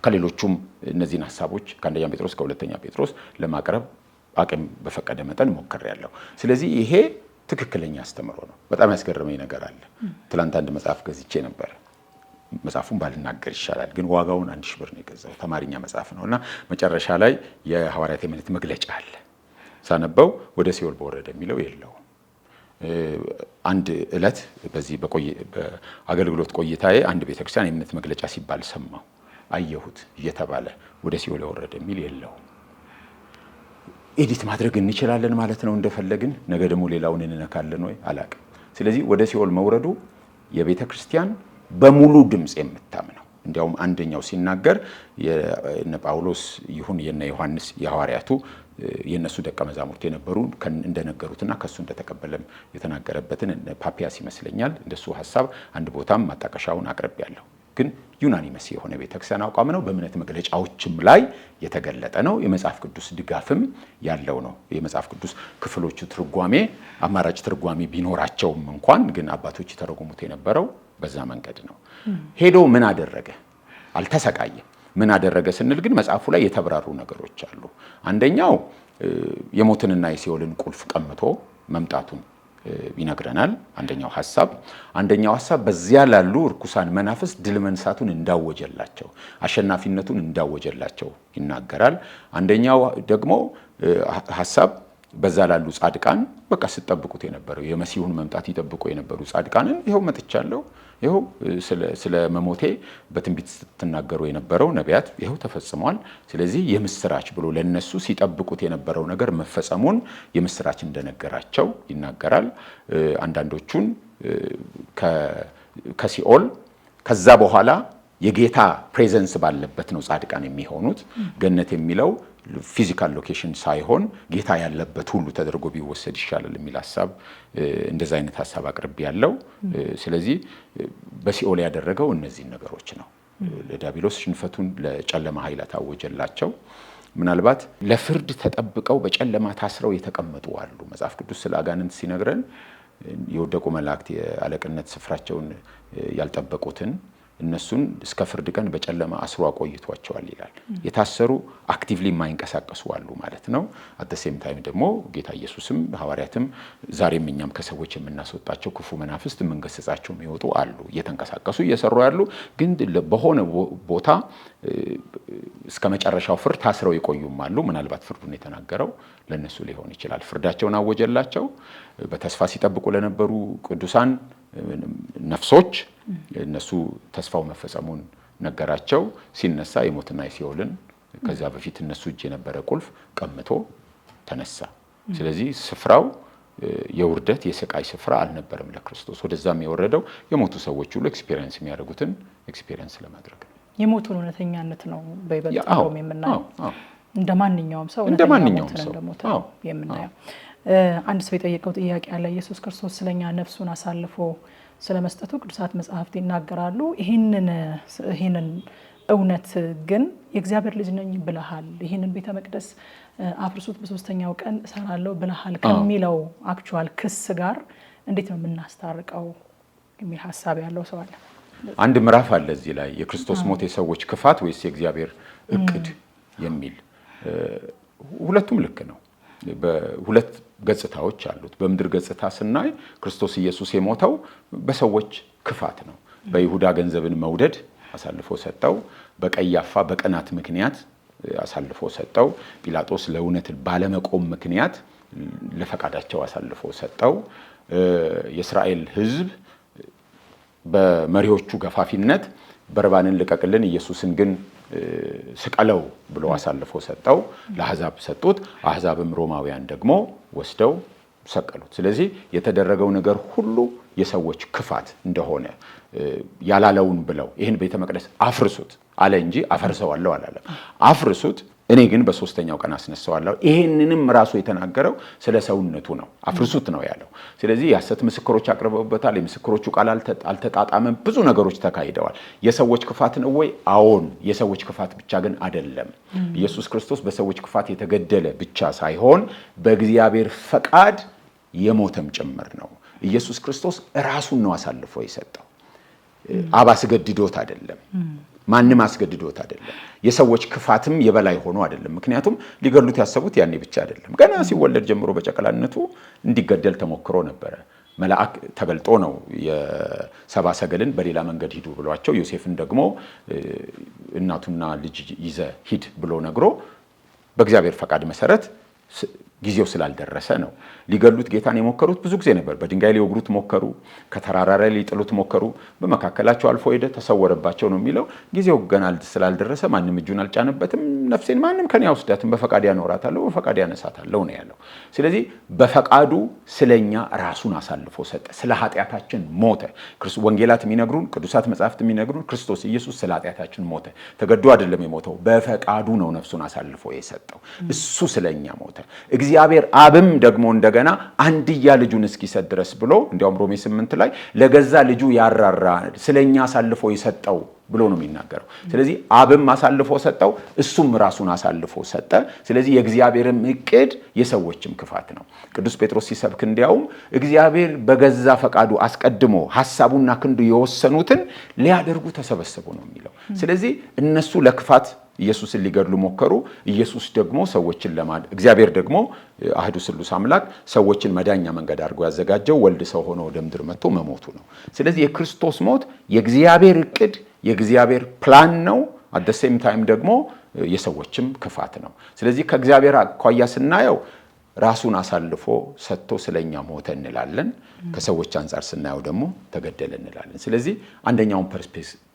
ከሌሎቹም እነዚህን ሐሳቦች ከአንደኛ ጴጥሮስ ከሁለተኛ ጴጥሮስ ለማቅረብ አቅም በፈቀደ መጠን ሞክሬያለሁ። ስለዚህ ይሄ ትክክለኛ አስተምሮ ነው። በጣም ያስገረመኝ ነገር አለ። ትላንት አንድ መጽሐፍ ገዝቼ ነበር። መጽሐፉን ባልናገር ይሻላል፣ ግን ዋጋውን 1000 ብር ነው የገዛው። ተማሪኛ መጽሐፍ ነውና መጨረሻ ላይ የሐዋርያት የእምነት መግለጫ አለ። ሳነበው ወደ ሲኦል በወረደ የሚለው የለውም። አንድ ዕለት በዚህ በአገልግሎት ቆይታዬ አንድ ቤተክርስቲያን የእምነት መግለጫ ሲባል ሰማሁ፣ አየሁት እየተባለ ወደ ሲኦል የወረደ የሚል የለውም። ኤዲት ማድረግ እንችላለን ማለት ነው እንደፈለግን። ነገ ደግሞ ሌላውን እንነካለን ወይ አላቅም። ስለዚህ ወደ ሲኦል መውረዱ የቤተክርስቲያን በሙሉ ድምፅ የምታምነው። እንዲያውም አንደኛው ሲናገር የነ ጳውሎስ ይሁን የነ ዮሐንስ የሐዋርያቱ የነሱ ደቀ መዛሙርት የነበሩ እንደነገሩትና ከሱ እንደተቀበለም የተናገረበትን ፓፒያስ ይመስለኛል እንደሱ ሐሳብ አንድ ቦታም ማጣቀሻውን አቅርቤያለሁ። ግን ዩናኒመስ የሆነ ቤተክርስቲያን አቋም ነው። በእምነት መግለጫዎችም ላይ የተገለጠ ነው። የመጽሐፍ ቅዱስ ድጋፍም ያለው ነው። የመጽሐፍ ቅዱስ ክፍሎቹ ትርጓሜ አማራጭ ትርጓሜ ቢኖራቸውም እንኳን ግን አባቶች የተረጉሙት የነበረው በዛ መንገድ ነው። ሄዶ ምን አደረገ? አልተሰቃየም። ምን አደረገ ስንል ግን መጽሐፉ ላይ የተብራሩ ነገሮች አሉ። አንደኛው የሞትንና የሲኦልን ቁልፍ ቀምቶ መምጣቱን ይነግረናል። አንደኛው ሐሳብ በዚያ ላሉ ርኩሳን መናፍስት ድል መንሳቱን እንዳወጀላቸው፣ አሸናፊነቱን እንዳወጀላቸው ይናገራል። አንደኛው ደግሞ ሐሳብ በዛ ላሉ ጻድቃን በቃ ሲጠብቁት የነበረው የመሲሁን መምጣት ይጠብቁ የነበሩ ጻድቃንን ይኸው መጥቻለሁ፣ ይኸው ስለ መሞቴ በትንቢት ስትናገሩ የነበረው ነቢያት ይኸው ተፈጽሟል። ስለዚህ የምስራች ብሎ ለነሱ ሲጠብቁት የነበረው ነገር መፈጸሙን የምስራች እንደነገራቸው ይናገራል። አንዳንዶቹን ከሲኦል ከዛ በኋላ የጌታ ፕሬዘንስ ባለበት ነው ጻድቃን የሚሆኑት። ገነት የሚለው ፊዚካል ሎኬሽን ሳይሆን ጌታ ያለበት ሁሉ ተደርጎ ቢወሰድ ይሻላል የሚል ሐሳብ እንደዛ አይነት ሐሳብ አቅርቤ ያለው። ስለዚህ በሲኦል ያደረገው እነዚህን ነገሮች ነው። ለዲያብሎስ ሽንፈቱን ለጨለማ ኃይላት አወጀላቸው። ምናልባት ለፍርድ ተጠብቀው በጨለማ ታስረው የተቀመጡ አሉ። መጽሐፍ ቅዱስ ስለ አጋንንት ሲነግረን የወደቁ መላእክት የአለቅነት ስፍራቸውን ያልጠበቁትን እነሱን እስከ ፍርድ ቀን በጨለማ አስሮ አቆይቷቸዋል ይላል። የታሰሩ አክቲቭሊ የማይንቀሳቀሱ አሉ ማለት ነው። አት ዘ ሴም ታይም ደግሞ ጌታ ኢየሱስም ሐዋርያትም ዛሬም እኛም ከሰዎች የምናስወጣቸው ክፉ መናፍስት የምንገስጻቸው የሚወጡ አሉ፣ እየተንቀሳቀሱ እየሰሩ ያሉ ግን በሆነ ቦታ እስከ መጨረሻው ፍርድ ታስረው ይቆዩም አሉ። ምናልባት ፍርዱን የተናገረው ለነሱ ሊሆን ይችላል። ፍርዳቸውን አወጀላቸው። በተስፋ ሲጠብቁ ለነበሩ ቅዱሳን ነፍሶች እነሱ ተስፋው መፈጸሙን ነገራቸው። ሲነሳ የሞትና የሲኦልን ከዛ በፊት እነሱ እጅ የነበረ ቁልፍ ቀምቶ ተነሳ። ስለዚህ ስፍራው የውርደት የስቃይ ስፍራ አልነበረም ለክርስቶስ። ወደዛም የወረደው የሞቱ ሰዎች ሁሉ ኤክስፒሪየንስ የሚያደርጉትን ኤክስፒሪየንስ ለማድረግ ነው። የሞቱን እውነተኛነት ነው በይበልጥ የምናየው። እንደ ማንኛውም ሰው የምናየው። አንድ ሰው የጠየቀው ጥያቄ አለ። ኢየሱስ ክርስቶስ ስለኛ ነፍሱን አሳልፎ ስለመስጠቱ ቅዱሳት መጻሕፍት ይናገራሉ። ይሄንን እውነት ግን የእግዚአብሔር ልጅ ነኝ ብለሃል፣ ይሄንን ቤተ መቅደስ አፍርሱት በሶስተኛው ቀን እሰራለሁ ብለሃል ከሚለው አክቹዋል ክስ ጋር እንዴት ነው የምናስታርቀው የሚል ሐሳብ ያለው ሰው አለ። አንድ ምዕራፍ አለ እዚህ ላይ የክርስቶስ ሞት የሰዎች ክፋት ወይስ የእግዚአብሔር እቅድ የሚል። ሁለቱም ልክ ነው። በሁለት ገጽታዎች አሉት። በምድር ገጽታ ስናይ ክርስቶስ ኢየሱስ የሞተው በሰዎች ክፋት ነው። በይሁዳ ገንዘብን መውደድ አሳልፎ ሰጠው። በቀያፋ በቅናት ምክንያት አሳልፎ ሰጠው። ጲላጦስ ለእውነት ባለመቆም ምክንያት ለፈቃዳቸው አሳልፎ ሰጠው። የእስራኤል ሕዝብ በመሪዎቹ ገፋፊነት በርባንን ልቀቅልን፣ ኢየሱስን ግን ስቀለው ብሎ አሳልፎ ሰጠው። ለአሕዛብ ሰጡት። አሕዛብም ሮማውያን ደግሞ ወስደው ሰቀሉት። ስለዚህ የተደረገው ነገር ሁሉ የሰዎች ክፋት እንደሆነ ያላለውን ብለው ይህን ቤተ መቅደስ አፍርሱት አለ እንጂ አፈርሰዋለሁ አላለም። አፍርሱት፣ እኔ ግን በሶስተኛው ቀን አስነሳዋለሁ። ይሄንንም ራሱ የተናገረው ስለ ሰውነቱ ነው። አፍርሱት ነው ያለው። ስለዚህ የሐሰት ምስክሮች አቅርበውበታል። የምስክሮቹ ቃል አልተጣጣመም። ብዙ ነገሮች ተካሂደዋል። የሰዎች ክፋት ነው ወይ? አዎን፣ የሰዎች ክፋት ብቻ ግን አይደለም። ኢየሱስ ክርስቶስ በሰዎች ክፋት የተገደለ ብቻ ሳይሆን በእግዚአብሔር ፈቃድ የሞተም ጭምር ነው። ኢየሱስ ክርስቶስ ራሱን ነው አሳልፎ የሰጠው። አብ አስገድዶት አይደለም። ማንም አስገድዶት አይደለም። የሰዎች ክፋትም የበላይ ሆኖ አይደለም። ምክንያቱም ሊገሉት ያሰቡት ያኔ ብቻ አይደለም። ገና ሲወለድ ጀምሮ በጨቅላነቱ እንዲገደል ተሞክሮ ነበረ። መልአክ ተገልጦ ነው የሰባ ሰገልን በሌላ መንገድ ሂዱ ብሏቸው፣ ዮሴፍን ደግሞ እናቱና ልጅ ይዘ ሂድ ብሎ ነግሮ በእግዚአብሔር ፈቃድ መሰረት ጊዜው ስላልደረሰ ነው። ሊገሉት ጌታን የሞከሩት ብዙ ጊዜ ነበር። በድንጋይ ሊወግሩት ሞከሩ። ከተራራ ላይ ሊጥሉት ሞከሩ። በመካከላቸው አልፎ ሄደ፣ ተሰወረባቸው ነው የሚለው። ጊዜው ገና ስላልደረሰ ማንም እጁን አልጫነበትም። ነፍሴን ማንም ከኔ አይወስዳትም፣ በፈቃድ ያኖራታለሁ፣ በፈቃድ ያነሳታለሁ ነው ያለው። ስለዚህ በፈቃዱ ስለኛ ራሱን አሳልፎ ሰጠ። ስለ ኃጢአታችን ሞተ። ወንጌላት የሚነግሩን፣ ቅዱሳት መጻሕፍት የሚነግሩን ክርስቶስ ኢየሱስ ስለ ኃጢአታችን ሞተ። ተገዶ አይደለም የሞተው፣ በፈቃዱ ነው ነፍሱን አሳልፎ የሰጠው። እሱ ስለኛ ሞተ። እግዚአብሔር አብም ደግሞ እንደገና አንድያ ልጁን እስኪሰጥ ድረስ ብሎ እንዲያውም ሮሜ 8 ላይ ለገዛ ልጁ ያራራ ስለኛ አሳልፎ የሰጠው ብሎ ነው የሚናገረው። ስለዚህ አብም አሳልፎ ሰጠው፣ እሱም ራሱን አሳልፎ ሰጠ። ስለዚህ የእግዚአብሔርም እቅድ የሰዎችም ክፋት ነው። ቅዱስ ጴጥሮስ ሲሰብክ እንዲያውም እግዚአብሔር በገዛ ፈቃዱ አስቀድሞ ሐሳቡና ክንዱ የወሰኑትን ሊያደርጉ ተሰበሰቡ ነው የሚለው። ስለዚህ እነሱ ለክፋት ኢየሱስን ሊገድሉ ሞከሩ። ኢየሱስ ደግሞ ሰዎችን እግዚአብሔር ደግሞ አህዱ ስሉስ አምላክ ሰዎችን መዳኛ መንገድ አድርጎ ያዘጋጀው ወልድ ሰው ሆኖ ወደ ምድር መጥቶ መሞቱ ነው። ስለዚህ የክርስቶስ ሞት የእግዚአብሔር እቅድ የእግዚአብሔር ፕላን ነው። አት ዘ ሴም ታይም ደግሞ የሰዎችም ክፋት ነው። ስለዚህ ከእግዚአብሔር አኳያ ስናየው ራሱን አሳልፎ ሰጥቶ ስለኛ ሞተ እንላለን። ከሰዎች አንጻር ስናየው ደግሞ ተገደለ እንላለን። ስለዚህ አንደኛውን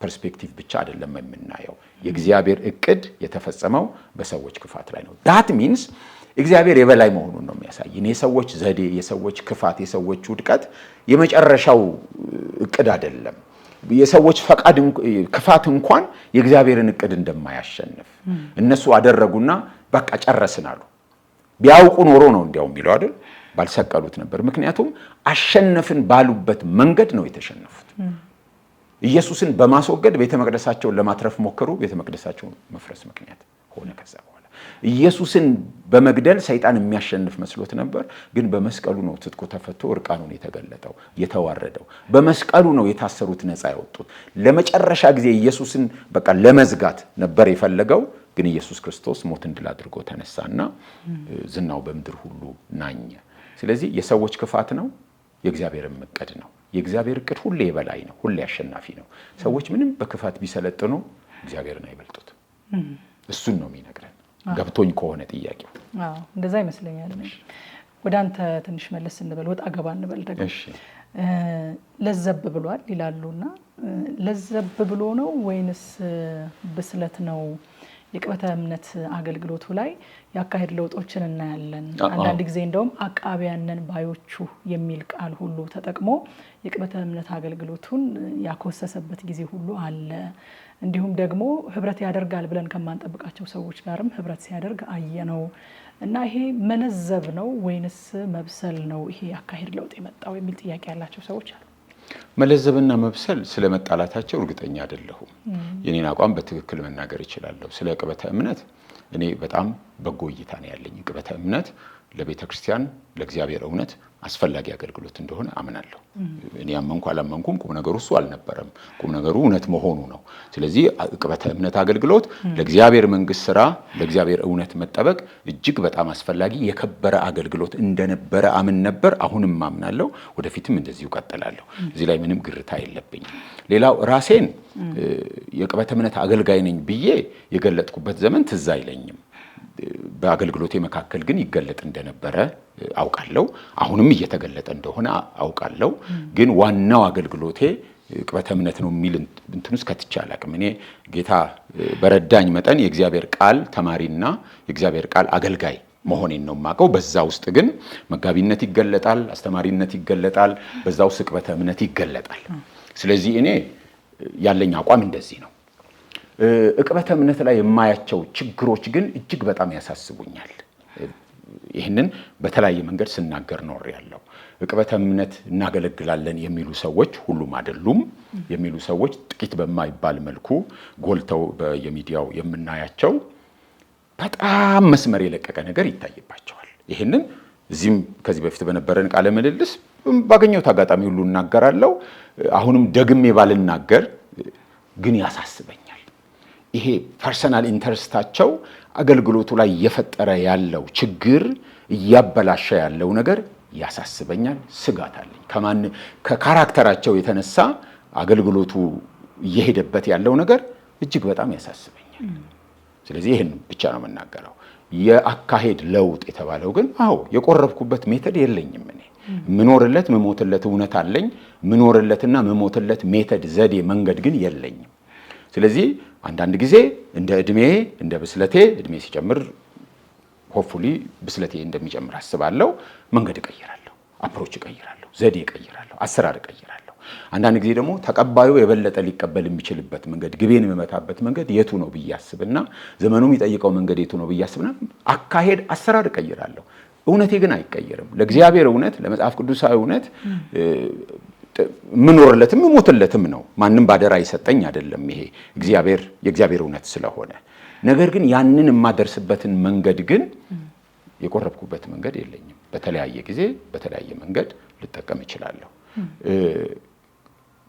ፐርስፔክቲቭ ብቻ አይደለም የምናየው። የእግዚአብሔር እቅድ የተፈጸመው በሰዎች ክፋት ላይ ነው። ዳት ሚንስ እግዚአብሔር የበላይ መሆኑን ነው የሚያሳየን። የሰዎች ዘዴ፣ የሰዎች ክፋት፣ የሰዎች ውድቀት የመጨረሻው እቅድ አይደለም። የሰዎች ፈቃድ ክፋት እንኳን የእግዚአብሔርን እቅድ እንደማያሸንፍ እነሱ አደረጉና በቃ ጨረስን አሉ። ቢያውቁ ኖሮ ነው እንዲያው የሚለው አይደል፣ ባልሰቀሉት ነበር። ምክንያቱም አሸነፍን ባሉበት መንገድ ነው የተሸነፉት። ኢየሱስን በማስወገድ ቤተ መቅደሳቸውን ለማትረፍ ሞከሩ። ቤተ መቅደሳቸው መፍረስ ምክንያት ሆነ ከዛ በኋላ። ኢየሱስን በመግደል ሰይጣን የሚያሸንፍ መስሎት ነበር። ግን በመስቀሉ ነው ትጥቁ ተፈቶ እርቃኑን የተገለጠው የተዋረደው። በመስቀሉ ነው የታሰሩት ነፃ ያወጡት። ለመጨረሻ ጊዜ ኢየሱስን በቃ ለመዝጋት ነበር የፈለገው። ግን ኢየሱስ ክርስቶስ ሞትን ድል አድርጎ ተነሳና ዝናው በምድር ሁሉ ናኘ። ስለዚህ የሰዎች ክፋት ነው፣ የእግዚአብሔር እቅድ ነው። የእግዚአብሔር እቅድ ሁሌ የበላይ ነው፣ ሁሌ አሸናፊ ነው። ሰዎች ምንም በክፋት ቢሰለጥኑ እግዚአብሔርን አይበልጡትም። እሱን ነው የሚነግረን። ገብቶኝ ከሆነ ጥያቄው እንደዛ ይመስለኛል። ወደ አንተ ትንሽ መለስ እንበል፣ ወጣ ገባ እንበል ደግሞ። ለዘብ ብሏል ይላሉና ለዘብ ብሎ ነው ወይንስ ብስለት ነው? የቅበተ እምነት አገልግሎቱ ላይ ያካሄድ ለውጦችን እናያለን። አንዳንድ ጊዜ እንደውም አቃቢያንን ባዮቹ የሚል ቃል ሁሉ ተጠቅሞ የቅበተ እምነት አገልግሎቱን ያኮሰሰበት ጊዜ ሁሉ አለ። እንዲሁም ደግሞ ህብረት ያደርጋል ብለን ከማንጠብቃቸው ሰዎች ጋርም ህብረት ሲያደርግ አየነው እና ይሄ መነዘብ ነው ወይንስ መብሰል ነው ይሄ ያካሄድ ለውጥ የመጣው የሚል ጥያቄ ያላቸው ሰዎች አሉ። መለዘብና መብሰል ስለመጣላታቸው እርግጠኛ አይደለሁም። የኔን አቋም በትክክል መናገር እችላለሁ። ስለ ቅበተ እምነት እኔ በጣም በጎ እይታ ነው ያለኝ። ቅበተ እምነት ለቤተ ክርስቲያን ለእግዚአብሔር እውነት አስፈላጊ አገልግሎት እንደሆነ አምናለሁ። እኔ አመንኩ አላመንኩም ቁም ነገሩ እሱ አልነበረም። ቁም ነገሩ እውነት መሆኑ ነው። ስለዚህ ቅበተ እምነት አገልግሎት ለእግዚአብሔር መንግስት ስራ፣ ለእግዚአብሔር እውነት መጠበቅ እጅግ በጣም አስፈላጊ የከበረ አገልግሎት እንደነበረ አምን ነበር። አሁንም አምናለሁ። ወደፊትም እንደዚሁ ቀጥላለሁ። እዚህ ላይ ምንም ግርታ የለብኝም። ሌላው ራሴን የቅበተ እምነት አገልጋይ ነኝ ብዬ የገለጥኩበት ዘመን ትዝ አይለኝም። በአገልግሎቴ መካከል ግን ይገለጥ እንደነበረ አውቃለሁ። አሁንም እየተገለጠ እንደሆነ አውቃለሁ። ግን ዋናው አገልግሎቴ ቅበተ እምነት ነው የሚል እንትን ውስጥ ከትቼ አላውቅም። እኔ ጌታ በረዳኝ መጠን የእግዚአብሔር ቃል ተማሪና የእግዚአብሔር ቃል አገልጋይ መሆኔን ነው የማውቀው። በዛ ውስጥ ግን መጋቢነት ይገለጣል፣ አስተማሪነት ይገለጣል፣ በዛ ውስጥ ቅበተ እምነት ይገለጣል። ስለዚህ እኔ ያለኝ አቋም እንደዚህ ነው። ቅበተ እምነት ላይ የማያቸው ችግሮች ግን እጅግ በጣም ያሳስቡኛል። ይህንን በተለያየ መንገድ ስናገር ኖሬያለሁ። ቅበተ እምነት እናገለግላለን የሚሉ ሰዎች ሁሉም አይደሉም የሚሉ ሰዎች ጥቂት በማይባል መልኩ ጎልተው በየሚዲያው የምናያቸው በጣም መስመር የለቀቀ ነገር ይታይባቸዋል። ይህንን እዚህም ከዚህ በፊት በነበረን ቃለ ምልልስ ባገኘሁት አጋጣሚ ሁሉ እናገራለሁ። አሁንም ደግሜ ባልናገር ግን ያሳስበኛል። ይሄ ፐርሰናል ኢንተረስታቸው አገልግሎቱ ላይ እየፈጠረ ያለው ችግር እያበላሸ ያለው ነገር ያሳስበኛል። ስጋት አለኝ። ከካራክተራቸው የተነሳ አገልግሎቱ እየሄደበት ያለው ነገር እጅግ በጣም ያሳስበኛል። ስለዚህ ይህን ብቻ ነው የምናገረው። የአካሄድ ለውጥ የተባለው ግን የቆረብኩበት ሜተድ የለኝም። እኔ ምኖርለት ምሞትለት እውነት አለኝ። ምኖርለትና ምሞትለት ሜተድ ዘዴ መንገድ ግን የለኝም። ስለዚህ አንዳንድ ጊዜ እንደ እድሜ እንደ ብስለቴ እድሜ ሲጨምር ሆፕፉሊ ብስለቴ እንደሚጨምር አስባለሁ። መንገድ እቀይራለሁ፣ አፕሮች እቀይራለሁ፣ ዘዴ እቀይራለሁ፣ አሰራር እቀይራለሁ። አንዳንድ ጊዜ ደግሞ ተቀባዩ የበለጠ ሊቀበል የሚችልበት መንገድ፣ ግቤን የምመታበት መንገድ የቱ ነው ብዬ አስብና ዘመኑ የሚጠይቀው መንገድ የቱ ነው ብዬ አስብና አካሄድ አሰራር እቀይራለሁ። እውነቴ ግን አይቀየርም። ለእግዚአብሔር እውነት፣ ለመጽሐፍ ቅዱሳዊ እውነት ምኖርለትም ምሞትለትም ነው። ማንም ባደራ ይሰጠኝ አይደለም። ይሄ የእግዚአብሔር እውነት ስለሆነ ነገር ግን ያንን የማደርስበትን መንገድ ግን የቆረብኩበት መንገድ የለኝም። በተለያየ ጊዜ በተለያየ መንገድ ልጠቀም እችላለሁ።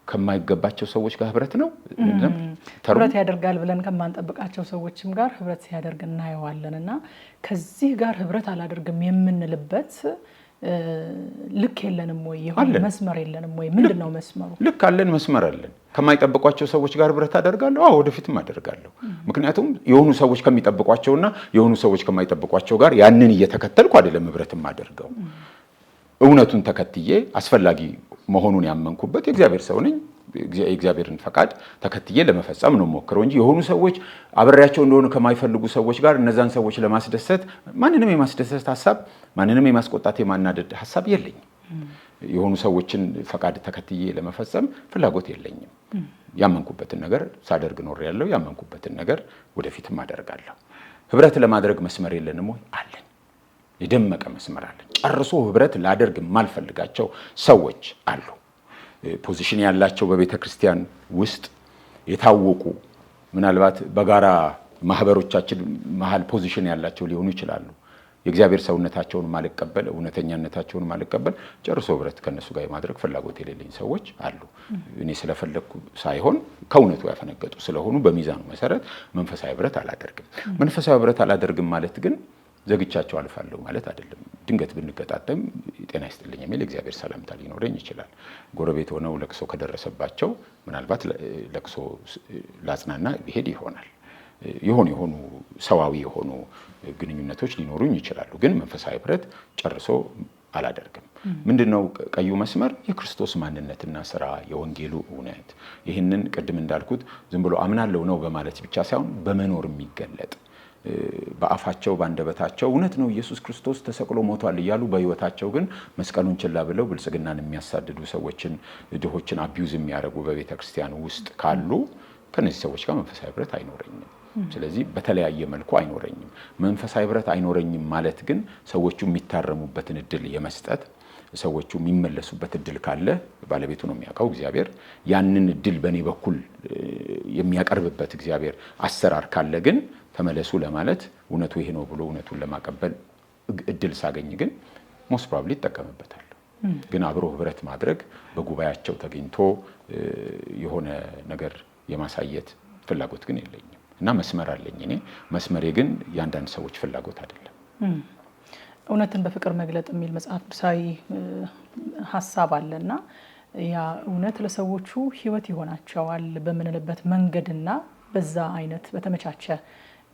ከማይገባቸው ሰዎች ጋር ህብረት ነው ህብረት ያደርጋል ብለን ከማንጠብቃቸው ሰዎችም ጋር ህብረት ሲያደርግ እናየዋለን እና ከዚህ ጋር ህብረት አላደርግም የምንልበት ልክ የለንም ወይ? የሆነ መስመር የለንም ወይ? ምንድነው መስመሩ? ልክ አለን፣ መስመር አለን። ከማይጠብቋቸው ሰዎች ጋር ህብረት አደርጋለሁ። ወደፊትም አደርጋለሁ። ምክንያቱም የሆኑ ሰዎች ከሚጠብቋቸውና የሆኑ ሰዎች ከማይጠብቋቸው ጋር ያንን እየተከተልኩ አይደለም ህብረትም አደርገው። እውነቱን ተከትዬ አስፈላጊ መሆኑን ያመንኩበት የእግዚአብሔር ሰው ነኝ። የእግዚአብሔርን ፈቃድ ተከትዬ ለመፈጸም ነው ሞክረው እንጂ የሆኑ ሰዎች አብሬያቸው እንደሆነ ከማይፈልጉ ሰዎች ጋር እነዛን ሰዎች ለማስደሰት ማንንም የማስደሰት ሐሳብ፣ ማንንም የማስቆጣት የማናደድ ሐሳብ የለኝም። የሆኑ ሰዎችን ፈቃድ ተከትዬ ለመፈጸም ፍላጎት የለኝም። ያመንኩበትን ነገር ሳደርግ ኖሬያለሁ። ያመንኩበትን ነገር ወደፊትም አደርጋለሁ። ህብረት ለማድረግ መስመር የለንም ወይ? አለን። የደመቀ መስመር አለን። ጨርሶ ህብረት ላደርግ የማልፈልጋቸው ሰዎች አሉ። ፖዚሽን ያላቸው በቤተ ክርስቲያን ውስጥ የታወቁ ምናልባት በጋራ ማህበሮቻችን መሃል ፖዚሽን ያላቸው ሊሆኑ ይችላሉ። የእግዚአብሔር ሰውነታቸውን ማልቀበል እውነተኛነታቸውን ማልቀበል ጨርሶ ህብረት ከነሱ ጋር የማድረግ ፍላጎት የሌለኝ ሰዎች አሉ። እኔ ስለፈለኩ ሳይሆን ከእውነቱ ያፈነገጡ ስለሆኑ በሚዛኑ መሰረት መንፈሳዊ ህብረት አላደርግም። መንፈሳዊ ህብረት አላደርግም ማለት ግን ዘግቻቸው አልፋለሁ ማለት አይደለም። ድንገት ብንገጣጠም ጤና ይስጥልኝ የሚል እግዚአብሔር ሰላምታ ሊኖረኝ ይችላል። ጎረቤት ሆነው ለቅሶ ከደረሰባቸው ምናልባት ለቅሶ ላጽናና ይሄድ ይሆናል። የሆኑ ሰዋዊ የሆኑ ግንኙነቶች ሊኖሩኝ ይችላሉ። ግን መንፈሳዊ ህብረት ጨርሶ አላደርግም። ምንድነው ቀዩ መስመር? የክርስቶስ ማንነትና ስራ፣ የወንጌሉ እውነት። ይህንን ቅድም እንዳልኩት ዝም ብሎ አምናለሁ ነው በማለት ብቻ ሳይሆን በመኖር የሚገለጥ በአፋቸው ባንደበታቸው እውነት ነው ኢየሱስ ክርስቶስ ተሰቅሎ ሞቷል እያሉ በህይወታቸው ግን መስቀሉን ችላ ብለው ብልጽግናን የሚያሳድዱ ሰዎችን፣ ድሆችን አቢዩዝ የሚያደርጉ በቤተ ክርስቲያን ውስጥ ካሉ ከነዚህ ሰዎች ጋር መንፈሳዊ ህብረት አይኖረኝም። ስለዚህ በተለያየ መልኩ አይኖረኝም። መንፈሳዊ ህብረት አይኖረኝም ማለት ግን ሰዎቹ የሚታረሙበትን እድል የመስጠት ሰዎቹ የሚመለሱበት እድል ካለ ባለቤቱ ነው የሚያውቀው እግዚአብሔር። ያንን እድል በእኔ በኩል የሚያቀርብበት እግዚአብሔር አሰራር ካለ ግን ተመለሱ ለማለት እውነቱ ይሄ ነው ብሎ እውነቱን ለማቀበል እድል ሳገኝ ግን ሞስት ፕሮባብሊ ይጠቀምበታል። ግን አብሮ ህብረት ማድረግ በጉባኤያቸው ተገኝቶ የሆነ ነገር የማሳየት ፍላጎት ግን የለኝም እና መስመር አለኝ እኔ። መስመሬ ግን የአንዳንድ ሰዎች ፍላጎት አይደለም። እውነትን በፍቅር መግለጥ የሚል መጽሐፍ ቅዱሳዊ ሀሳብ አለና ያ እውነት ለሰዎቹ ህይወት ይሆናቸዋል በምንልበት መንገድና በዛ አይነት በተመቻቸ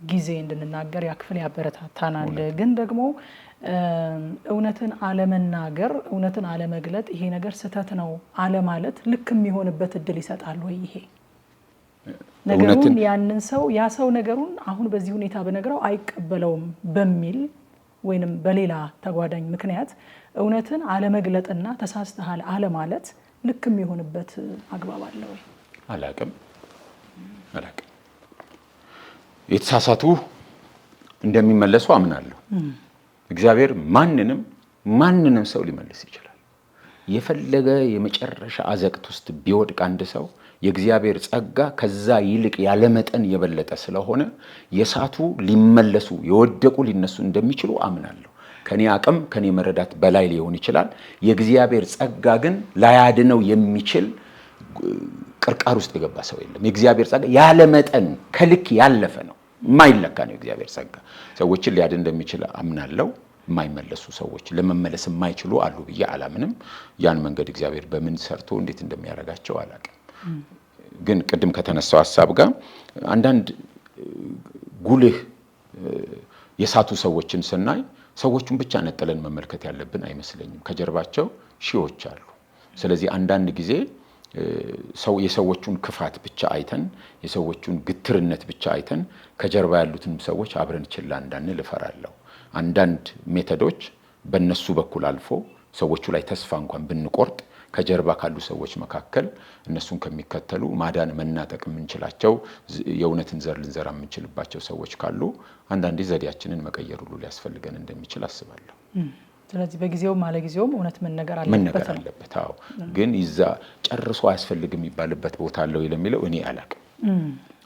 ጊዜ እንድንናገር ያ ክፍል ያበረታታናል። ግን ደግሞ እውነትን አለመናገር፣ እውነትን አለመግለጥ፣ ይሄ ነገር ስህተት ነው አለማለት ልክ የሚሆንበት እድል ይሰጣል ወይ? ይሄ ነገሩን ያንን ሰው ያ ሰው ነገሩን አሁን በዚህ ሁኔታ በነገረው አይቀበለውም በሚል ወይንም በሌላ ተጓዳኝ ምክንያት እውነትን አለመግለጥና ተሳስተሃል አለማለት ልክ የሚሆንበት አግባብ አለ ወይ? አላቅም። የተሳሳቱ እንደሚመለሱ አምናለሁ። እግዚአብሔር ማንንም ሰው ሊመልስ ይችላል። የፈለገ የመጨረሻ አዘቅት ውስጥ ቢወድቅ አንድ ሰው የእግዚአብሔር ጸጋ ከዛ ይልቅ ያለመጠን የበለጠ ስለሆነ የሳቱ ሊመለሱ የወደቁ ሊነሱ እንደሚችሉ አምናለሁ። ከኔ አቅም ከኔ መረዳት በላይ ሊሆን ይችላል። የእግዚአብሔር ጸጋ ግን ላያድነው የሚችል ቅርቃር ውስጥ የገባ ሰው የለም። የእግዚአብሔር ጸጋ ያለመጠን ከልክ ያለፈ ነው። የማይለካ ነው የእግዚአብሔር ጸጋ። ሰዎችን ሊያድን እንደሚችል አምናለሁ። የማይመለሱ ሰዎች ለመመለስ የማይችሉ አሉ ብዬ አላምንም። ያን መንገድ እግዚአብሔር በምን ሰርቶ እንዴት እንደሚያደርጋቸው አላቅም። ግን ቅድም ከተነሳው ሐሳብ ጋር አንዳንድ ጉልህ የሳቱ ሰዎችን ስናይ ሰዎቹን ብቻ ነጥለን መመልከት ያለብን አይመስለኝም። ከጀርባቸው ሺዎች አሉ። ስለዚህ አንዳንድ ጊዜ የሰዎቹን ክፋት ብቻ አይተን የሰዎቹን ግትርነት ብቻ አይተን ከጀርባ ያሉትን ሰዎች አብረን ችላ እንዳንል እፈራለሁ። አንዳንድ ሜተዶች በእነሱ በኩል አልፎ ሰዎቹ ላይ ተስፋ እንኳን ብንቆርጥ ከጀርባ ካሉ ሰዎች መካከል እነሱን ከሚከተሉ ማዳን መናጠቅ የምንችላቸው የእውነትን ዘር ልንዘራ የምንችልባቸው ሰዎች ካሉ አንዳንዴ ዘዴያችንን መቀየር ሁሉ ሊያስፈልገን እንደሚችል አስባለሁ። ስለዚህ በጊዜውም አለጊዜውም እውነት መነገር አለበት። አዎ፣ ግን ይዛ ጨርሶ አያስፈልግ የሚባልበት ቦታ አለው ለሚለው እኔ አላቅም።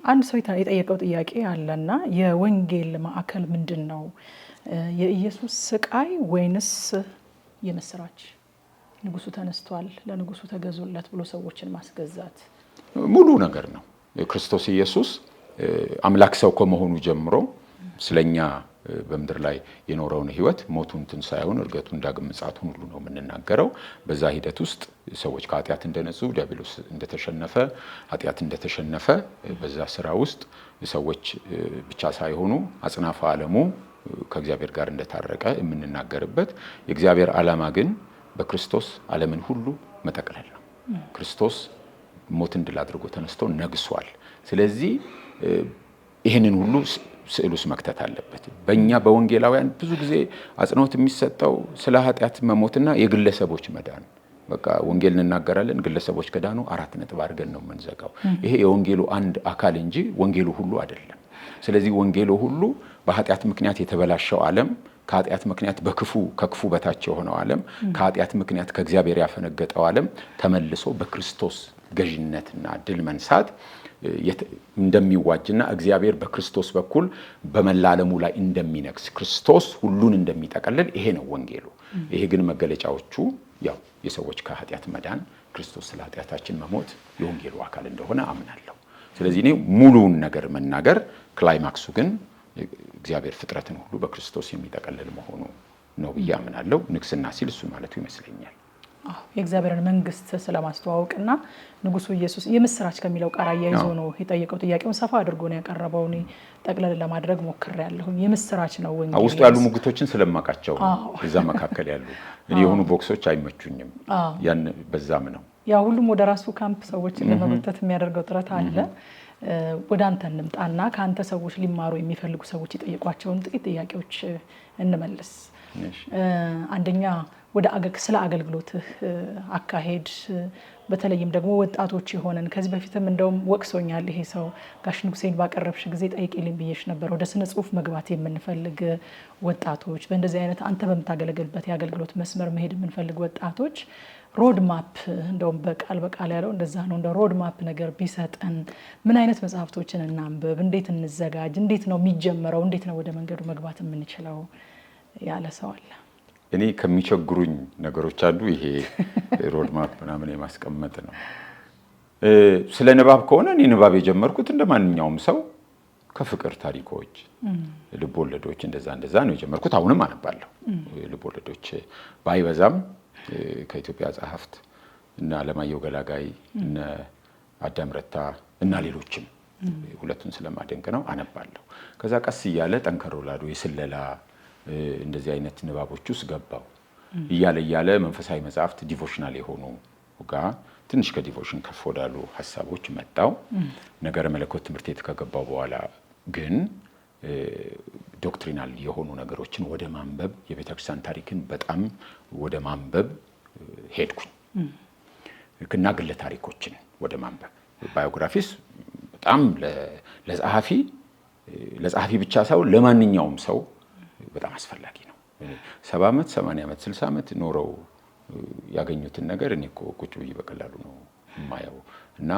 አንድ ሰው የጠየቀው ጥያቄ አለና የወንጌል ማዕከል ምንድን ነው? የኢየሱስ ስቃይ ወይንስ የምስራች? ንጉሱ ተነስቷል፣ ለንጉሱ ተገዙለት ብሎ ሰዎችን ማስገዛት ሙሉ ነገር ነው። ክርስቶስ ኢየሱስ አምላክ ሰው ከመሆኑ ጀምሮ ስለኛ በምድር ላይ የኖረውን ህይወት ሞቱን፣ ትንሣኤውን፣ እርገቱን፣ ዳግም ምጽአቱን ሁሉ ነው የምንናገረው። በዛ ሂደት ውስጥ ሰዎች ከኃጢአት እንደነጹ፣ ዲያብሎስ እንደተሸነፈ፣ ኃጢአት እንደተሸነፈ በዛ ስራ ውስጥ ሰዎች ብቻ ሳይሆኑ አጽናፈ ዓለሙ ከእግዚአብሔር ጋር እንደታረቀ የምንናገርበት የእግዚአብሔር ዓላማ ግን በክርስቶስ ዓለምን ሁሉ መጠቅለል ነው። ክርስቶስ ሞትን ድል አድርጎ ተነስቶ ነግሷል። ስለዚህ ይህንን ሁሉ ስዕል ውስጥ መክተት አለበት። በእኛ በወንጌላውያን ብዙ ጊዜ አጽንኦት የሚሰጠው ስለ ኃጢአት መሞትና የግለሰቦች መዳን። በቃ ወንጌል እንናገራለን፣ ግለሰቦች ከዳኑ 4 ነጥብ አድርገን ነው የምንዘጋው። ይሄ የወንጌሉ አንድ አካል እንጂ ወንጌሉ ሁሉ አይደለም። ስለዚህ ወንጌሉ ሁሉ በኃጢአት ምክንያት የተበላሸው ዓለም፣ ከኃጢአት ምክንያት ከክፉ በታች የሆነው ዓለም፣ ከኃጢአት ምክንያት ከእግዚአብሔር ያፈነገጠው ዓለም ተመልሶ በክርስቶስ ገዥነትና ድል መንሳት እንደሚዋጅና እግዚአብሔር በክርስቶስ በኩል በመላ ዓለሙ ላይ እንደሚነግስ ክርስቶስ ሁሉን እንደሚጠቀልል ይሄ ነው ወንጌሉ። ይሄ ግን መገለጫዎቹ ያው የሰዎች ከኃጢአት መዳን ክርስቶስ ስለ ኃጢአታችን መሞት የወንጌሉ አካል እንደሆነ አምናለሁ። ስለዚህ እኔ ሙሉውን ነገር መናገር ክላይማክሱ ግን እግዚአብሔር ፍጥረትን ሁሉ በክርስቶስ የሚጠቀልል መሆኑ ነው ብዬ አምናለሁ። ንግስና ሲል እሱ ማለቱ ይመስለኛል። የእግዚአብሔርን መንግስት ስለማስተዋወቅና ንጉሱ ኢየሱስ የምስራች ከሚለው ቃል አያይዞ ነው የጠየቀው። ጥያቄውን ሰፋ አድርጎ ነው ያቀረበው። እኔ ጠቅለል ለማድረግ ሞክሬያለሁ። የምስራች ነው ወንጌል ውስጥ ያሉ ሙግቶችን ስለማቃቸው እዛ መካከል ያሉ እኔ የሆኑ ቦክሶች አይመቹኝም። ያን በዛም ነው ያ ሁሉም ወደ ራሱ ካምፕ ሰዎችን ለመመተት የሚያደርገው ጥረት አለ። ወደ አንተ እንምጣና ከአንተ ሰዎች ሊማሩ የሚፈልጉ ሰዎች የጠየቋቸውን ጥቂት ጥያቄዎች እንመልስ። አንደኛ ስለ አገልግሎትህ አካሄድ በተለይም ደግሞ ወጣቶች የሆነን ከዚህ በፊትም እንደውም ወቅሶኛል ይሄ ሰው ጋሽ ንጉሴን ባቀረብሽ ጊዜ ጠይቂልኝ ብዬሽ ነበር። ወደ ስነ ጽሁፍ መግባት የምንፈልግ ወጣቶች በእንደዚህ አይነት አንተ በምታገለግልበት የአገልግሎት መስመር መሄድ የምንፈልግ ወጣቶች ሮድ ማፕ እንደውም በቃል ያለው እንደዛ ነው። እንደ ሮድ ማፕ ነገር ቢሰጠን ምን አይነት መጽሐፍቶችን እናንብብ፣ እንዴት እንዘጋጅ፣ እንዴት ነው የሚጀመረው፣ እንዴት ነው ወደ መንገዱ መግባት የምንችለው ያለ ሰው አለ። እኔ ከሚቸግሩኝ ነገሮች አንዱ ይሄ ሮድ ማፕ ምናምን የማስቀመጥ ነው። ስለ ንባብ ከሆነ እኔ ንባብ የጀመርኩት እንደማንኛውም ሰው ከፍቅር ታሪኮች፣ ልቦለዶች እንደዛ ነው የጀመርኩት። አሁንም አነባለሁ። ልቦለዶች ባይበዛም ከኢትዮጵያ ጸሐፍት እና አለማየሁ ገላጋይ እና አዳም ረታ እና ሌሎችም ሁለቱን ስለማደንቅ ነው አነባለሁ። ከዛ ቀስ እያለ ጠንከር ላሉ የስለላ እንደዚህ አይነት ንባቦች ውስጥ ገባው። እያለ መንፈሳዊ መጽሐፍት ዲቮሽናል የሆኑ ጋር ትንሽ ከዲቮሽን ከፍ ወዳሉ ሐሳቦች መጣው። ነገረ መለኮት ትምህርት ቤት ከገባው በኋላ ግን ዶክትሪናል የሆኑ ነገሮችን ወደ ማንበብ የቤተክርስቲያን ታሪክን በጣም ወደ ማንበብ ሄድኩኝ እና ግለ ታሪኮችን ወደ ማንበብ ባዮግራፊስ በጣም ለጸሐፊ ብቻ ሳይሆን ለማንኛውም ሰው በጣም አስፈላጊ ነው። 70 ዓመት 80 ዓመት 60 ዓመት ኖረው ያገኙትን ነገር እኔ እኮ ቁጭ ብዬ በቀላሉ ነው የማየው እና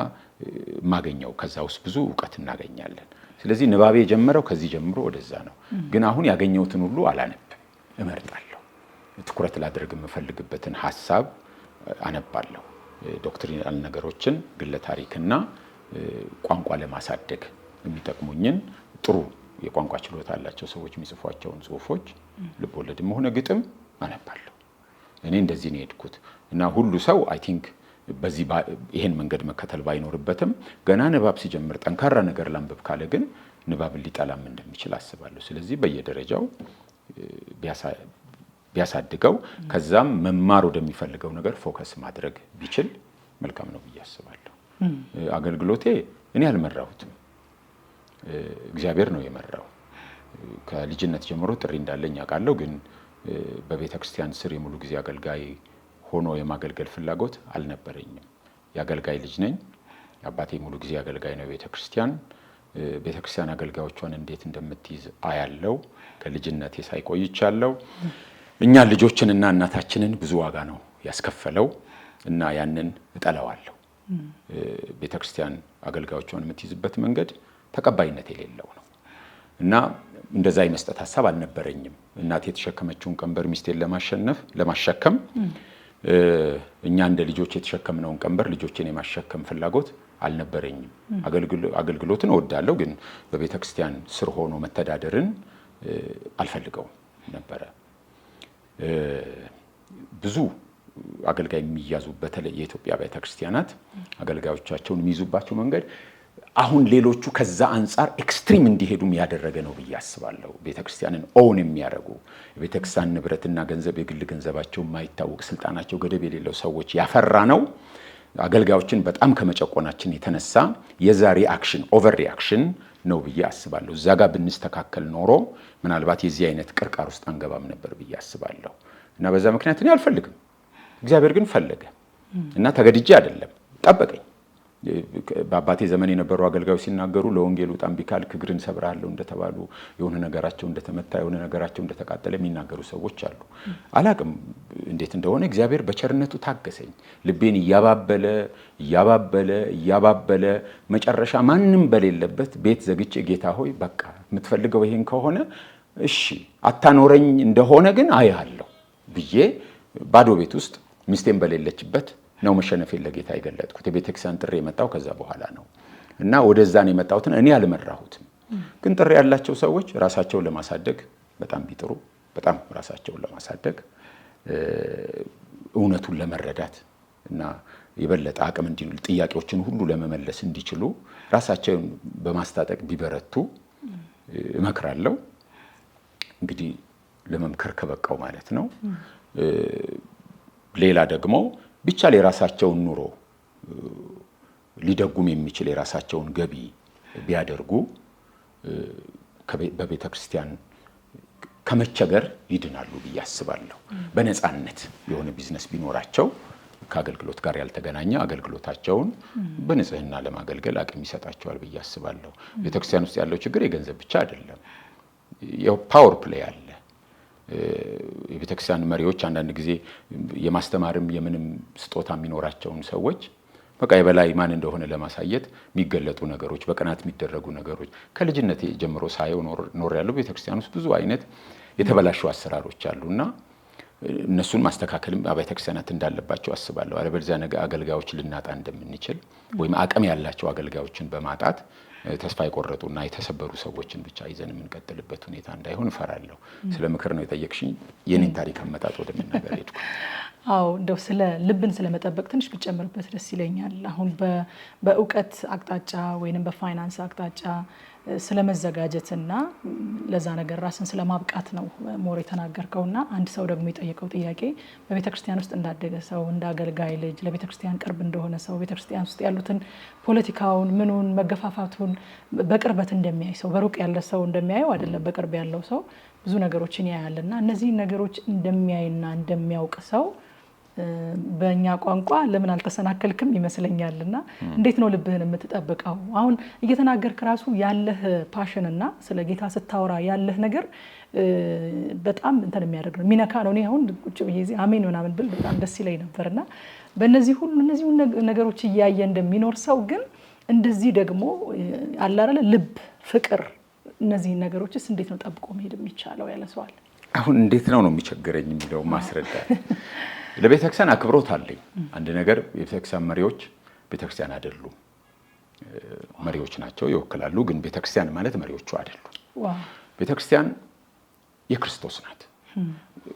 የማገኘው ከዛ ውስጥ ብዙ እውቀት እናገኛለን። ስለዚህ ንባቤ የጀመረው ከዚህ ጀምሮ ወደዛ ነው። ግን አሁን ያገኘሁትን ሁሉ አላነብም፣ እመርጣለሁ። ትኩረት ላደርግ የምፈልግበትን ሐሳብ አነባለሁ። ዶክትሪናል ነገሮችን፣ ግለ ታሪክና ቋንቋ ለማሳደግ የሚጠቅሙኝን ጥሩ የቋንቋ ችሎታ ያላቸው ሰዎች የሚጽፏቸውን ጽሁፎች ልቦለድም ሆነ ግጥም አነባለሁ። እኔ እንደዚህ ነው የሄድኩት እና ሁሉ ሰው አይ ቲንክ በዚህ ይሄን መንገድ መከተል ባይኖርበትም ገና ንባብ ሲጀምር ጠንካራ ነገር ላንብብ ካለ ግን ንባብን ሊጠላም እንደሚችል አስባለሁ። ስለዚህ በየደረጃው ቢያሳድገው ከዛም መማር ወደሚፈልገው ነገር ፎከስ ማድረግ ቢችል መልካም ነው ብዬ አስባለሁ። አገልግሎቴ እኔ አልመራሁትም፣ እግዚአብሔር ነው የመራው። ከልጅነት ጀምሮ ጥሪ እንዳለኝ አውቃለሁ። ግን በቤተ ክርስቲያን ስር የሙሉ ጊዜ አገልጋይ ሆኖ የማገልገል ፍላጎት አልነበረኝም። የአገልጋይ ልጅ ነኝ። አባቴ ሙሉ ጊዜ አገልጋይ ነው ቤተ ክርስቲያን አገልጋዮቿን እንዴት እንደምትይዝ አያለው። ከልጅነቴ ሳይቆይቻለሁ። እኛ ልጆችንና እናታችንን ብዙ ዋጋ ነው ያስከፈለው እና ያንን እጠላዋለሁ። ቤተ ክርስቲያን አገልጋዮቿን የምትይዝበት መንገድ ተቀባይነት የሌለው ነው እና እንደዛ የመስጠት ሐሳብ አልነበረኝም። እናቴ የተሸከመችውን ቀንበር ሚስቴን ለማሸከም እኛ እንደ ልጆች የተሸከምነውን ቀንበር ልጆችን የማሸከም ፍላጎት አልነበረኝም። አገልግሎትን እወዳለሁ፣ ግን በቤተ ክርስቲያን ስር ሆኖ መተዳደርን አልፈልገውም ነበረ። ብዙ አገልጋይ የሚያዙ በተለይ የኢትዮጵያ ቤተ ክርስቲያናት አገልጋዮቻቸውን የሚይዙባቸው መንገድ አሁን ሌሎቹ ከዛ አንጻር ኤክስትሪም እንዲሄዱም ያደረገ ነው ብዬ አስባለሁ። ቤተክርስቲያንን ኦውን የሚያደርጉ የቤተክርስቲያን ንብረትና ገንዘብ የግል ገንዘባቸው የማይታወቅ ስልጣናቸው ገደብ የሌለው ሰዎች ያፈራ ነው። አገልጋዮችን በጣም ከመጨቆናችን የተነሳ የዛ ሪአክሽን ኦቨር ሪአክሽን ነው ብዬ አስባለሁ። እዛ ጋር ብንስተካከል ኖሮ ምናልባት የዚህ አይነት ቅርቃር ውስጥ አንገባም ነበር ብዬ አስባለሁ እና በዛ ምክንያት እኔ አልፈልግም። እግዚአብሔር ግን ፈለገ እና ተገድጄ አይደለም፣ ጠበቀኝ። በአባቴ ዘመን የነበሩ አገልጋዮች ሲናገሩ ለወንጌሉ በጣም ቢካል እግርን ሰብራለሁ እንደተባሉ የሆነ ነገራቸው እንደተመታ የሆነ ነገራቸው እንደተቃጠለ የሚናገሩ ሰዎች አሉ። አላቅም እንዴት እንደሆነ እግዚአብሔር በቸርነቱ ታገሰኝ። ልቤን እያባበለ መጨረሻ ማንም በሌለበት ቤት ዘግቼ ጌታ ሆይ በቃ የምትፈልገው ይሄን ከሆነ እሺ አታኖረኝ እንደሆነ ግን አያለሁ ብዬ ባዶ ቤት ውስጥ ሚስቴን በሌለችበት ነው መሸነፌን ለጌታ የገለጥኩት። የቤተክርስቲያን ጥሪ የመጣው ከዛ በኋላ ነው እና ወደዛ ነው የመጣሁት። እኔ አልመራሁትም። ግን ጥሪ ያላቸው ሰዎች ራሳቸውን ለማሳደግ በጣም ቢጥሩ በጣም ራሳቸውን ለማሳደግ እውነቱን ለመረዳት እና የበለጠ አቅም እንዲሉ ጥያቄዎችን ሁሉ ለመመለስ እንዲችሉ ራሳቸውን በማስታጠቅ ቢበረቱ እመክራለሁ። እንግዲህ ለመምከር ከበቃው ማለት ነው። ሌላ ደግሞ ብቻ የራሳቸውን ኑሮ ሊደጉም የሚችል የራሳቸውን ገቢ ቢያደርጉ በቤተ ክርስቲያን ከመቸገር ይድናሉ ብዬ አስባለሁ። በነፃነት የሆነ ቢዝነስ ቢኖራቸው ከአገልግሎት ጋር ያልተገናኘ አገልግሎታቸውን በንጽህና ለማገልገል አቅም ይሰጣቸዋል ብዬ አስባለሁ። ቤተ ክርስቲያን ውስጥ ያለው ችግር የገንዘብ ብቻ አይደለም፣ የፓወር ፕሌይ አለ። የቤተክርስቲያን መሪዎች አንዳንድ ጊዜ የማስተማርም የምንም ስጦታ የሚኖራቸውን ሰዎች በቃ የበላይ ማን እንደሆነ ለማሳየት የሚገለጡ ነገሮች፣ በቅናት የሚደረጉ ነገሮች ከልጅነቴ ጀምሮ ሳየው ኖር ያለው ቤተክርስቲያን ውስጥ ብዙ አይነት የተበላሹ አሰራሮች አሉና እነሱን ማስተካከልም አብያተ ክርስቲያናት እንዳለባቸው አስባለሁ። አለበለዚያ ነገ አገልጋዮች ልናጣ እንደምንችል ወይም አቅም ያላቸው አገልጋዮችን በማጣት ተስፋ የቆረጡና የተሰበሩ ሰዎችን ብቻ ይዘን የምንቀጥልበት ሁኔታ እንዳይሆን እፈራለሁ። ስለ ምክር ነው የጠየቅሽኝ። የኔን ታሪክ አመጣጥ ወደ መናገር ሄድኩ። አዎ እንደው ስለ ልብን ስለመጠበቅ ትንሽ ብጨምርበት ደስ ይለኛል። አሁን በእውቀት አቅጣጫ ወይንም በፋይናንስ አቅጣጫ ስለመዘጋጀትና ለዛ ነገር ራስን ስለማብቃት ነው ሞር የተናገርከውና አንድ ሰው ደግሞ የጠየቀው ጥያቄ በቤተክርስቲያን ውስጥ እንዳደገ ሰው እንደ አገልጋይ ልጅ ለቤተክርስቲያን ቅርብ እንደሆነ ሰው ቤተክርስቲያን ውስጥ ያሉትን ፖለቲካውን ምኑን መገፋፋቱን በቅርበት እንደሚያይ ሰው በሩቅ ያለ ሰው እንደሚያየው አይደለም፣ በቅርብ ያለው ሰው ብዙ ነገሮችን ያያልና እነዚህ ነገሮች እንደሚያይና እንደሚያውቅ ሰው በእኛ ቋንቋ ለምን አልተሰናከልክም ይመስለኛልና እንዴት ነው ልብህን የምትጠብቀው? አሁን እየተናገርክ ራሱ ያለህ ፓሽንና ስለ ጌታ ስታወራ ያለህ ነገር በጣም እንትን የሚያደርግ ነው፣ የሚነካ ነው። እኔ አሁን ቁጭ ብዬ እዚህ አሜን ምናምን ብል በጣም ደስ ይለኝ ነበርና በእነዚህ ሁሉ እነዚህ ነገሮች እያየ እንደሚኖር ሰው ግን እንደዚህ ደግሞ አለ አይደል ልብ፣ ፍቅር፣ እነዚህ ነገሮችስ እንዴት ነው ጠብቆ መሄድ የሚቻለው ያለ ሰው አለ። አሁን እንዴት ነው የሚቸገረኝ የሚለው ማስረዳት ለቤተክርስቲያን አክብሮት አለኝ። አንድ ነገር የቤተክርስቲያን መሪዎች ቤተክርስቲያን አይደሉም። መሪዎች ናቸው ይወክላሉ፣ ግን ቤተክርስቲያን ማለት መሪዎቹ አይደሉም። ቤተክርስቲያን የክርስቶስ ናት።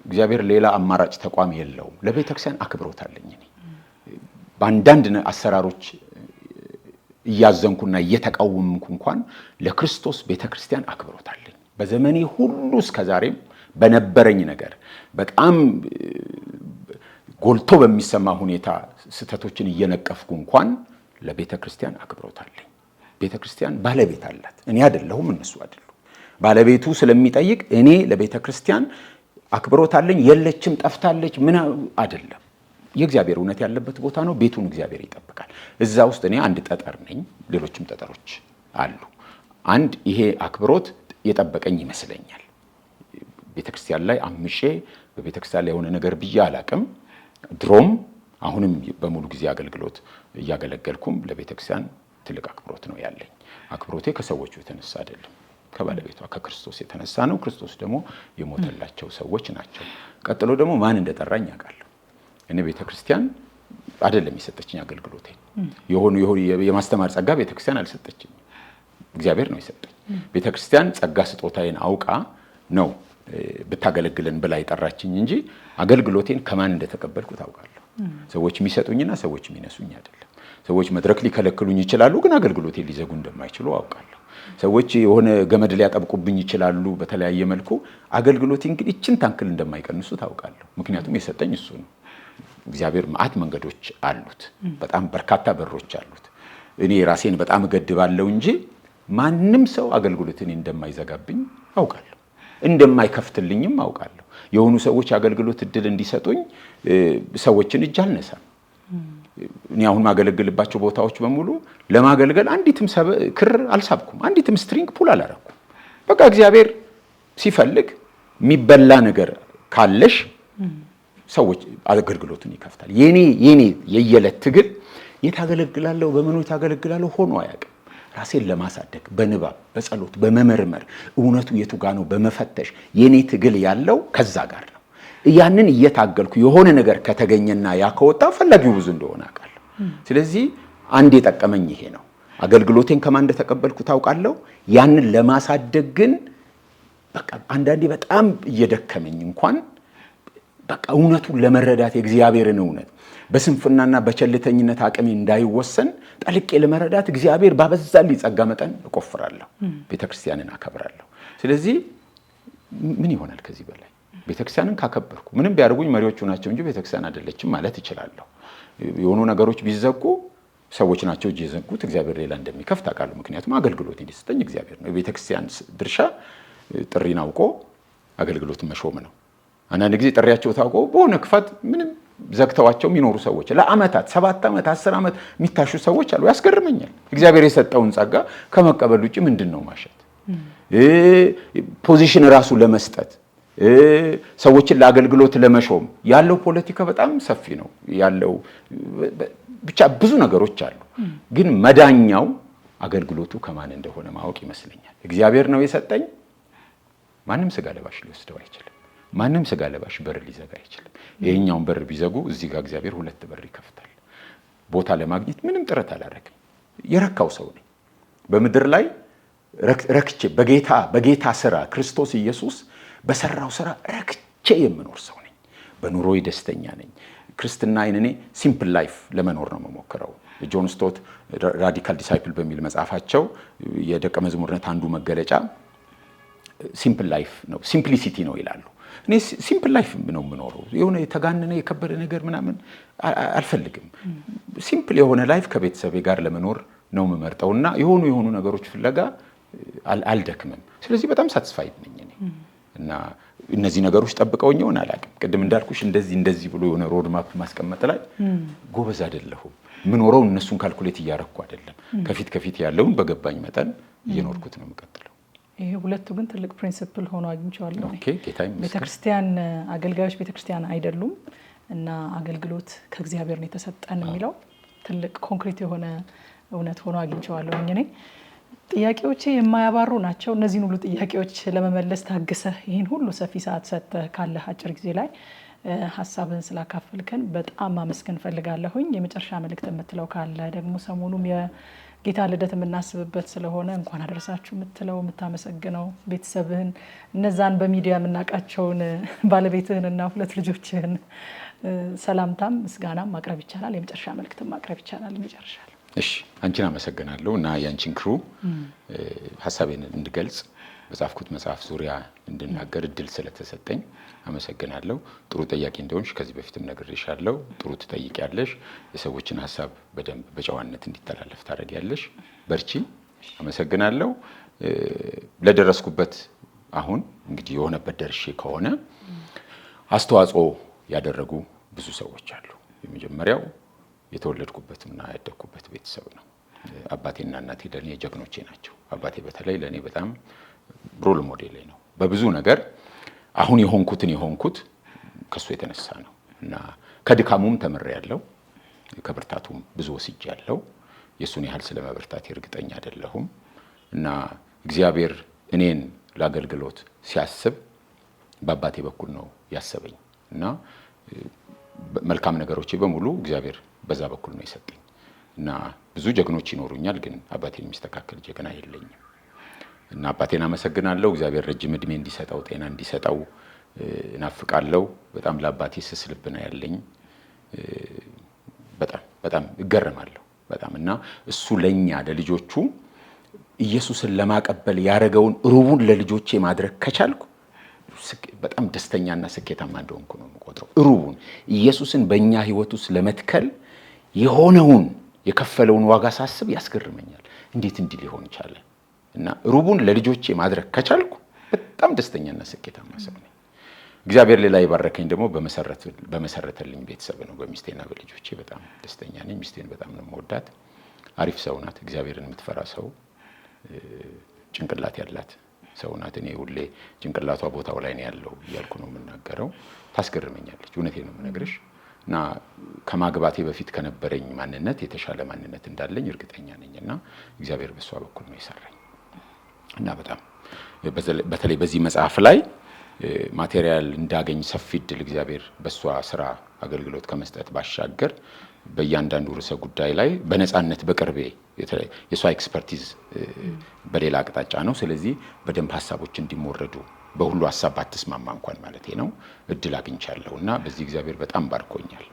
እግዚአብሔር ሌላ አማራጭ ተቋም የለውም። ለቤተክርስቲያን አክብሮት አለኝ። እኔ በአንዳንድ አሰራሮች እያዘንኩና እየተቃወምኩ እንኳን ለክርስቶስ ቤተክርስቲያን አክብሮት አለኝ። በዘመኔ ሁሉ እስከዛሬም በነበረኝ ነገር በጣም ጎልቶ በሚሰማ ሁኔታ ስተቶችን እየነቀፍኩ እንኳን ለቤተ ክርስቲያን አክብሮት አለኝ። ቤተ ክርስቲያን ባለቤት አላት፣ እኔ አይደለሁም፣ እነሱ አይደሉም። ባለቤቱ ስለሚጠይቅ እኔ ለቤተ ክርስቲያን አክብሮት አለኝ። የለችም፣ ጠፍታለች፣ ምን አይደለም። የእግዚአብሔር እውነት ያለበት ቦታ ነው። ቤቱን እግዚአብሔር ይጠብቃል። እዛ ውስጥ እኔ አንድ ጠጠር ነኝ፣ ሌሎችም ጠጠሮች አሉ። አንድ ይሄ አክብሮት የጠበቀኝ ይመስለኛል። ቤተ ክርስቲያን ላይ አምሼ በቤተ ክርስቲያን ላይ የሆነ ነገር ብዬ አላቅም። ድሮም አሁንም በሙሉ ጊዜ አገልግሎት እያገለገልኩም ለቤተ ክርስቲያን ትልቅ አክብሮት ነው ያለኝ። አክብሮቴ ከሰዎቹ የተነሳ አይደለም፣ ከባለቤቷ ከክርስቶስ የተነሳ ነው። ክርስቶስ ደግሞ የሞተላቸው ሰዎች ናቸው። ቀጥሎ ደግሞ ማን እንደጠራኝ ያውቃለሁ። እኔ ቤተ ክርስቲያን አይደለም የሰጠችኝ አገልግሎቴ። የሆኑ የማስተማር ጸጋ ቤተ ክርስቲያን አልሰጠችኝ፣ እግዚአብሔር ነው የሰጠኝ። ቤተ ክርስቲያን ጸጋ ስጦታዬን አውቃ ነው ብታገለግለን ብላ የጠራችኝ እንጂ አገልግሎቴን ከማን እንደተቀበልኩ ታውቃለሁ። ሰዎች የሚሰጡኝና ሰዎች የሚነሱኝ አይደለም። ሰዎች መድረክ ሊከለክሉኝ ይችላሉ፣ ግን አገልግሎቴን ሊዘጉ እንደማይችሉ አውቃለሁ። ሰዎች የሆነ ገመድ ሊያጠብቁብኝ ይችላሉ በተለያየ መልኩ፣ አገልግሎቴን ግን እችን ታንክል እንደማይቀንሱ ታውቃለሁ። ምክንያቱም የሰጠኝ እሱ ነው። እግዚአብሔር መዓት መንገዶች አሉት፣ በጣም በርካታ በሮች አሉት። እኔ ራሴን በጣም እገድባለሁ እንጂ ማንም ሰው አገልግሎቴን እንደማይዘጋብኝ አውቃለሁ፣ እንደማይከፍትልኝም አውቃለሁ። የሆኑ ሰዎች አገልግሎት እድል እንዲሰጡኝ ሰዎችን እጅ አልነሳም። እኔ አሁን ማገለግልባቸው ቦታዎች በሙሉ ለማገልገል አንዲትም ክር አልሳብኩም፣ አንዲትም ስትሪንግ ፑል አላረኩም። በቃ እግዚአብሔር ሲፈልግ የሚበላ ነገር ካለሽ ሰዎች አገልግሎቱን ይከፍታል። የኔ የየለት ትግል የታገለግላለሁ በመኖ የታገለግላለሁ ሆኖ አያውቅም። ራሴን ለማሳደግ በንባብ በጸሎት በመመርመር እውነቱ የቱ ጋር ነው በመፈተሽ የኔ ትግል ያለው ከዛ ጋር ነው። ያንን እየታገልኩ የሆነ ነገር ከተገኘና ያ ከወጣ ፈላጊው ብዙ እንደሆነ አውቃለሁ። ስለዚህ አንድ የጠቀመኝ ይሄ ነው። አገልግሎቴን ከማን እንደተቀበልኩ ታውቃለሁ። ያንን ለማሳደግ ግን በቃ አንዳንዴ በጣም እየደከመኝ እንኳን በቃ እውነቱን ለመረዳት የእግዚአብሔርን እውነት በስንፍናና በቸልተኝነት አቅሜ እንዳይወሰን ጠልቄ ለመረዳት እግዚአብሔር ባበዛልኝ ጸጋ መጠን እቆፍራለሁ፣ ቤተክርስቲያንን አከብራለሁ። ስለዚህ ምን ይሆናል ከዚህ በላይ? ቤተክርስቲያንን ካከበርኩ ምንም ቢያደርጉኝ መሪዎቹ ናቸው እንጂ ቤተክርስቲያን አይደለችም ማለት እችላለሁ። የሆኑ ነገሮች ቢዘጉ ሰዎች ናቸው እጅ የዘጉት፣ እግዚአብሔር ሌላ እንደሚከፍት አውቃለሁ። ምክንያቱም አገልግሎት እንዲሰጠኝ እግዚአብሔር ነው። የቤተክርስቲያን ድርሻ ጥሪን አውቆ አገልግሎትን መሾም ነው። አንዳንድ ጊዜ ጥሪያቸው ታውቆ በሆነ ክፋት ምንም ዘግተዋቸው የሚኖሩ ሰዎች ለአመታት 7 ዓመት 10 ዓመት የሚታሹ ሰዎች አሉ። ያስገርመኛል። እግዚአብሔር የሰጠውን ጸጋ ከመቀበል ውጭ ምንድነው ማሸት? ፖዚሽን ራሱ ለመስጠት ሰዎችን ለአገልግሎት ለመሾም ያለው ፖለቲካ በጣም ሰፊ ነው ያለው። ብቻ ብዙ ነገሮች አሉ። ግን መዳኛው አገልግሎቱ ከማን እንደሆነ ማወቅ ይመስለኛል። እግዚአብሔር ነው የሰጠኝ። ማንም ስጋ ለባሽ ሊወስደው አይችልም። ማንም ስጋ ለባሽ በር ሊዘጋ አይችልም። ይሄኛውን በር ቢዘጉ እዚህ ጋር እግዚአብሔር 2 በር ይከፍታል። ቦታ ለማግኘት ምንም ጥረት አላደረግም። የረካው ሰው ነኝ። በምድር ላይ ረክቼ በጌታ ስራ ክርስቶስ ኢየሱስ በሰራው ስራ ረክቼ የምኖር ሰው ነኝ። በኑሮዬ ደስተኛ ነኝ። ክርስትናዬን እኔ ሲምፕል ላይፍ ለመኖር ነው የምሞክረው። ጆን ስቶት ራዲካል ዲሳይፕል በሚል መጽሐፋቸው የደቀ መዝሙርነት አንዱ መገለጫ ሲምፕል ላይፍ ነው፣ ሲምፕሊሲቲ ነው ይላሉ። እኔ ሲምፕል ላይፍ ነው የምኖረው። የሆነ የተጋነነ የከበረ ነገር ምናምን አልፈልግም። ሲምፕል የሆነ ላይፍ ከቤተሰቤ ጋር ለመኖር ነው የምመርጠውና የሆኑ ነገሮች ፍለጋ አልደክምም። ስለዚህ በጣም ሳትስፋይድ ነኝ እኔ እና እነዚህ ነገሮች ጠብቀውኝ ይሆን አላውቅም። ቅድም እንዳልኩሽ እንደዚህ ብሎ የሆነ ሮድ ማፕ ማስቀመጥ ላይ ጎበዝ አይደለሁም። ምኖረው እነሱን ካልኩሌት እያረኩ አይደለም። ከፊት ያለውን በገባኝ መጠን እየኖርኩት ነው የምቀጥለው። ይሄ ሁለቱ ግን ትልቅ ፕሪንሲፕል ሆኖ አግኝቼዋለሁ። ቤተክርስቲያን አገልጋዮች ቤተክርስቲያን አይደሉም እና አገልግሎት ከእግዚአብሔር ነው የተሰጠን የሚለው ትልቅ ኮንክሪት የሆነ እውነት ሆኖ አግኝቼዋለሁ። እኔ ጥያቄዎቼ የማያባሩ ናቸው። እነዚህን ሁሉ ጥያቄዎች ለመመለስ ታግሰህ ይህን ሁሉ ሰፊ ሰዓት ሰጥተህ ካለህ አጭር ጊዜ ላይ ሀሳብህን ስላካፈልከን በጣም ማመስገን ፈልጋለሁኝ። የመጨረሻ መልእክት የምትለው ካለ ደግሞ ሰሞኑም የጌታ ልደት የምናስብበት ስለሆነ እንኳን አደረሳችሁ የምትለው የምታመሰግነው ቤተሰብህን እነዛን በሚዲያ የምናውቃቸውን ባለቤትህንና 2 ልጆችህን ሰላምታም ምስጋናም ማቅረብ ይቻላል። የመጨረሻ መልእክትም ማቅረብ ይቻላል። ይጨርሻል። እሺ፣ አንቺን አመሰግናለሁ እና ያንቺን ክሩ ሐሳቤን እንድገልጽ በጻፍኩት መጽሐፍ ዙሪያ እንድናገር እድል ስለተሰጠኝ አመሰግናለሁ። ጥሩ ጠያቂ እንደሆንሽ ከዚህ በፊትም ነግሬሻለሁ። ጥሩ ትጠይቂያለሽ። የሰዎችን ሐሳብ በደንብ በጨዋነት እንዲተላለፍ ታደርጊያለሽ። በርቺ። አመሰግናለሁ። ለደረስኩበት አሁን እንግዲህ የሆነበት ደርሼ ከሆነ አስተዋጽኦ ያደረጉ ብዙ ሰዎች አሉ። የመጀመሪያው የተወለድኩበትና ያደግኩበት ቤተሰብ ነው። አባቴና እናቴ ለኔ ጀግኖቼ ናቸው። አባቴ በተለይ ለኔ በጣም ሮል ሞዴሌ ነው። በብዙ ነገር አሁን የሆንኩት ከሱ የተነሳ ነው እና ከድካሙም ተምሬያለሁ፣ ከብርታቱም ብዙ ወስጃለሁ። የሱን ያህል ስለመብርታቴ እርግጠኛ አይደለሁም እና እግዚአብሔር እኔን ለአገልግሎት ሲያስብ በአባቴ በኩል ነው ያሰበኝ እና መልካም ነገሮቼ በሙሉ እግዚአብሔር በዛ በኩል ነው የሰጠኝ እና ብዙ ጀግኖች ይኖሩኛል፣ ግን አባቴን የሚስተካከል ጀግና የለኝም እና አባቴን አመሰግናለሁ። እግዚአብሔር ረጅም እድሜ እንዲሰጠው ጤና እንዲሰጠው እናፍቃለሁ። በጣም ለአባቴ ስስ ልብ ነው ያለኝ። በጣም እገረማለሁ በጣም እና እሱ ለኛ ለልጆቹ ኢየሱስን ለማቀበል ያረገውን ሩቡን ለልጆቼ ማድረግ ከቻልኩ በጣም ደስተኛና ስኬታማ እንደሆንኩ ነው የምቆጥረው። ሩቡን ኢየሱስን በእኛ ህይወት ውስጥ ለመትከል የሆነውን የከፈለውን ዋጋ ሳስብ ያስገርመኛል። እንዴት እንዲህ ሊሆን ይችላል? እና ሩቡን ለልጆቼ ማድረግ ከቻልኩ በጣም ደስተኛና ስኬታማ ሰው ነኝ እግዚአብሔር ሌላ የባረከኝ ደግሞ በመሰረተልኝ ቤተሰብ ነው። በሚስቴና በልጆቼ በጣም ደስተኛ ነኝ። ሚስቴን በጣም ነው የምወዳት። አሪፍ ሰው ናት። እግዚአብሔርን የምትፈራ ሰው፣ ጭንቅላት ያላት ሰው ናት። እኔ ሁሌ ጭንቅላቷ ቦታው ላይ ነው ያለው እያልኩ ነው የምናገረው። ታስገርመኛለች። እውነቴን ነው የምነግርሽ። እና ከማግባቴ በፊት ከነበረኝ ማንነት የተሻለ ማንነት እንዳለኝ እርግጠኛ ነኝ። እና እግዚአብሔር በሷ በኩል ነው የሰራኝ። እና በጣም በተለይ በዚህ መጽሐፍ ላይ ማቴሪያል እንዳገኝ ሰፊ እድል እግዚአብሔር በሷ ስራ አገልግሎት ከመስጠት ባሻገር በእያንዳንዱ ርዕሰ ጉዳይ ላይ በነፃነት በቅርቤ የሷ ኤክስፐርቲዝ በሌላ አቅጣጫ ነው። ስለዚህ በደንብ ሀሳቦች እንዲሞረዱ በሁሉ ሀሳብ ባትስማማ እንኳን ማለት ነው እድል አግኝቻለሁ። እና በዚህ እግዚአብሔር በጣም ባርኮኛል።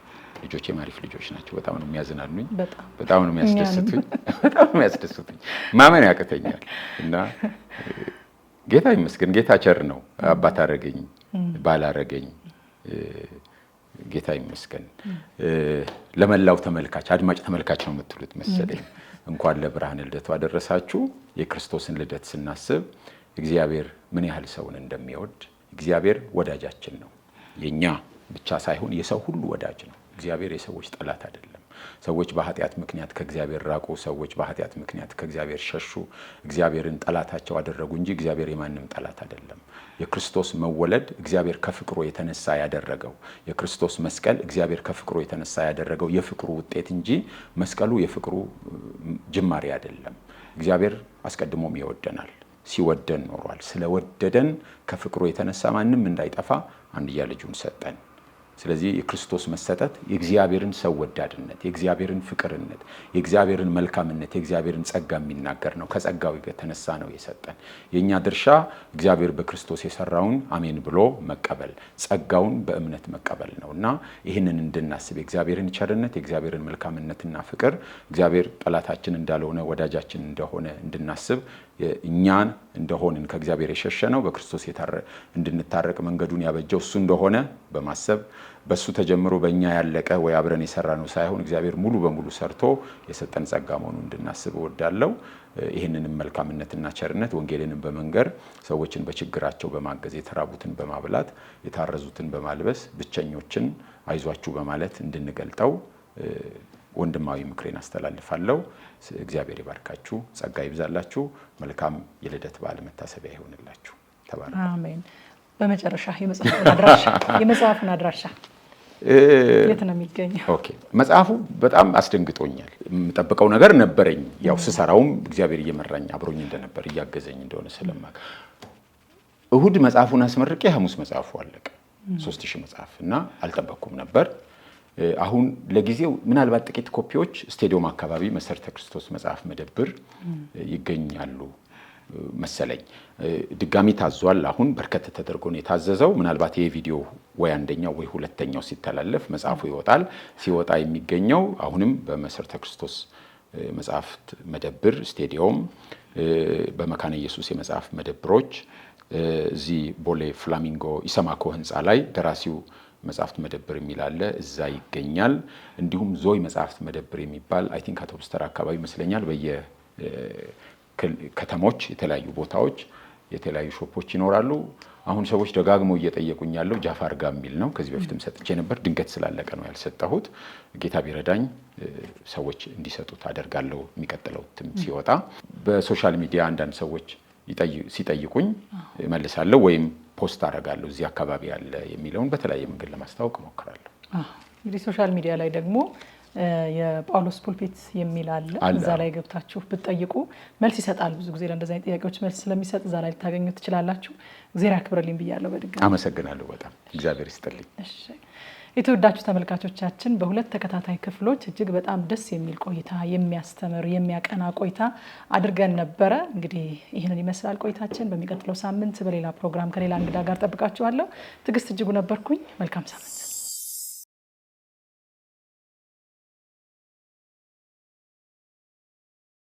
ልጆቼ ማሪፍ ልጆች ናቸው። በጣም ነው የሚያዝናኑኝ፣ በጣም ነው የሚያስደስቱኝ፣ በጣም ነው የሚያስደስቱኝ። ማመን ያቅተኛል። እና ጌታ ይመስገን። ጌታ ቸር ነው። አባት አረገኝ፣ ባል አረገኝ። ጌታ ይመስገን። ለመላው ተመልካች አድማጭ ተመልካች ነው የምትሉት መሰለኝ። እንኳን ለብርሃነ ልደቱ አደረሳችሁ። የክርስቶስን ልደት ስናስብ እግዚአብሔር ምን ያህል ሰውን እንደሚወድ፣ እግዚአብሔር ወዳጃችን ነው። የኛ ብቻ ሳይሆን የሰው ሁሉ ወዳጅ ነው። እግዚአብሔር የሰዎች ጠላት አይደለም። ሰዎች በኃጢአት ምክንያት ከእግዚአብሔር ራቁ። ሰዎች በኃጢአት ምክንያት ከእግዚአብሔር ሸሹ። እግዚአብሔርን ጠላታቸው አደረጉ እንጂ እግዚአብሔር የማንም ጠላት አይደለም። የክርስቶስ መወለድ እግዚአብሔር ከፍቅሩ የተነሳ ያደረገው፣ የክርስቶስ መስቀል እግዚአብሔር ከፍቅሩ የተነሳ ያደረገው የፍቅሩ ውጤት እንጂ መስቀሉ የፍቅሩ ጅማሬ አይደለም። እግዚአብሔር አስቀድሞም ይወደናል፣ ሲወደን ኖሯል። ስለወደደን ከፍቅሩ የተነሳ ማንም እንዳይጠፋ አንድያ ልጁን ሰጠን። ስለዚህ የክርስቶስ መሰጠት የእግዚአብሔርን ሰው ወዳድነት፣ የእግዚአብሔርን ፍቅርነት፣ የእግዚአብሔርን መልካምነት፣ የእግዚአብሔርን ጸጋ የሚናገር ነው። ከጸጋው የተነሳ ነው የሰጠን። የኛ ድርሻ እግዚአብሔር በክርስቶስ የሰራውን አሜን ብሎ መቀበል፣ ጸጋውን በእምነት መቀበል ነውና ይህንን እንድናስብ የእግዚአብሔርን ቸርነት፣ የእግዚአብሔርን መልካምነትና ፍቅር፣ እግዚአብሔር ጠላታችን እንዳልሆነ ወዳጃችን እንደሆነ እንድናስብ እኛን እንደሆንን ከእግዚአብሔር የሸሸነው በክርስቶስ እንድንታረቅ መንገዱን ያበጀው እሱ እንደሆነ በማሰብ በሱ ተጀምሮ በእኛ ያለቀ ወይ አብረን የሰራ ነው ሳይሆን እግዚአብሔር ሙሉ በሙሉ ሰርቶ የሰጠን ጸጋ መሆኑን እንድናስብ እወዳለሁ። ይህንንም መልካምነትና ቸርነት ወንጌልንም በመንገር ሰዎችን በችግራቸው በማገዝ የተራቡትን በማብላት የታረዙትን በማልበስ ብቸኞችን አይዟችሁ በማለት እንድንገልጠው ወንድማዊ ምክሬን አስተላልፋለሁ። እግዚአብሔር ይባርካችሁ፣ ጸጋ ይብዛላችሁ። መልካም የልደት በዓል መታሰቢያ ይሆንላችሁ። ተባረኩ። አሜን። በመጨረሻ የመጽሐፉን አድራሻ የት ነው የሚገኘው? ኦኬ፣ መጽሐፉ በጣም አስደንግጦኛል። የምጠብቀው ነገር ነበረኝ። ያው ስሰራውም እግዚአብሔር እየመራኝ አብሮኝ እንደነበር እያገዘኝ እንደሆነ ስለማውቅ እሁድ መጽሐፉን አስመርቄ ሐሙስ መጽሐፉ አለቀ። 3000 መጽሐፍ እና አልጠበቅኩም ነበር። አሁን ለጊዜው ምናልባት ጥቂት ኮፒዎች ስቴዲየም አካባቢ መሰረተ ክርስቶስ መጽሐፍ መደብር ይገኛሉ መሰለኝ። ድጋሚ ታዟል። አሁን በርከት ተደርጎ ነው የታዘዘው። ምናልባት ይሄ ቪዲዮ ወይ አንደኛው ወይ ሁለተኛው ሲተላለፍ መጽሐፉ ይወጣል። ሲወጣ የሚገኘው አሁንም በመሰረተ ክርስቶስ መጽሐፍት መደብር ስቴዲየም፣ በመካነ ኢየሱስ የመጽሐፍ መደብሮች፣ እዚህ ቦሌ ፍላሚንጎ ኢሰማኮ ህንፃ ላይ ደራሲው መጽሐፍት መደብር የሚል አለ፣ እዛ ይገኛል። እንዲሁም ዞይ መጽሐፍት መደብር የሚባል አይ ቲንክ አውቶቡስ ተራ አካባቢ ይመስለኛል። በየከተሞች የተለያዩ ቦታዎች የተለያዩ ሾፖች ይኖራሉ። አሁን ሰዎች ደጋግመው እየጠየቁኝ ያለው ጃፋር ጋር የሚል ነው። ከዚህ በፊትም ሰጥቼ ነበር፣ ድንገት ስላለቀ ነው ያልሰጠሁት። ጌታ ቢረዳኝ ሰዎች እንዲሰጡት አደርጋለሁ። የሚቀጥለው እትም ሲወጣ በሶሻል ሚዲያ አንዳንድ ሰዎች ሲጠይቁኝ መልሳለሁ ወይም ፖስት አደርጋለሁ። እዚህ አካባቢ ያለ የሚለውን በተለያየ መንገድ ለማስታወቅ እሞክራለሁ። እንግዲህ ሶሻል ሚዲያ ላይ ደግሞ የጳውሎስ ፑልፒት የሚል አለ። እዛ ላይ ገብታችሁ ብትጠይቁ መልስ ይሰጣል። ብዙ ጊዜ ለእንደዚህ አይነት ጥያቄዎች መልስ ስለሚሰጥ እዛ ላይ ልታገኙ ትችላላችሁ። እግዚአብሔር ያክብርልኝ ብያለሁ። በድጋሚ አመሰግናለሁ። በጣም እግዚአብሔር ይስጥልኝ። የተወዳችሁ ተመልካቾቻችን በሁለት ተከታታይ ክፍሎች እጅግ በጣም ደስ የሚል ቆይታ፣ የሚያስተምር የሚያቀና ቆይታ አድርገን ነበረ። እንግዲህ ይህንን ይመስላል ቆይታችን። በሚቀጥለው ሳምንት በሌላ ፕሮግራም ከሌላ እንግዳ ጋር ጠብቃችኋለሁ። ትዕግስት እጅጉ ነበርኩኝ። መልካም ሳምንት።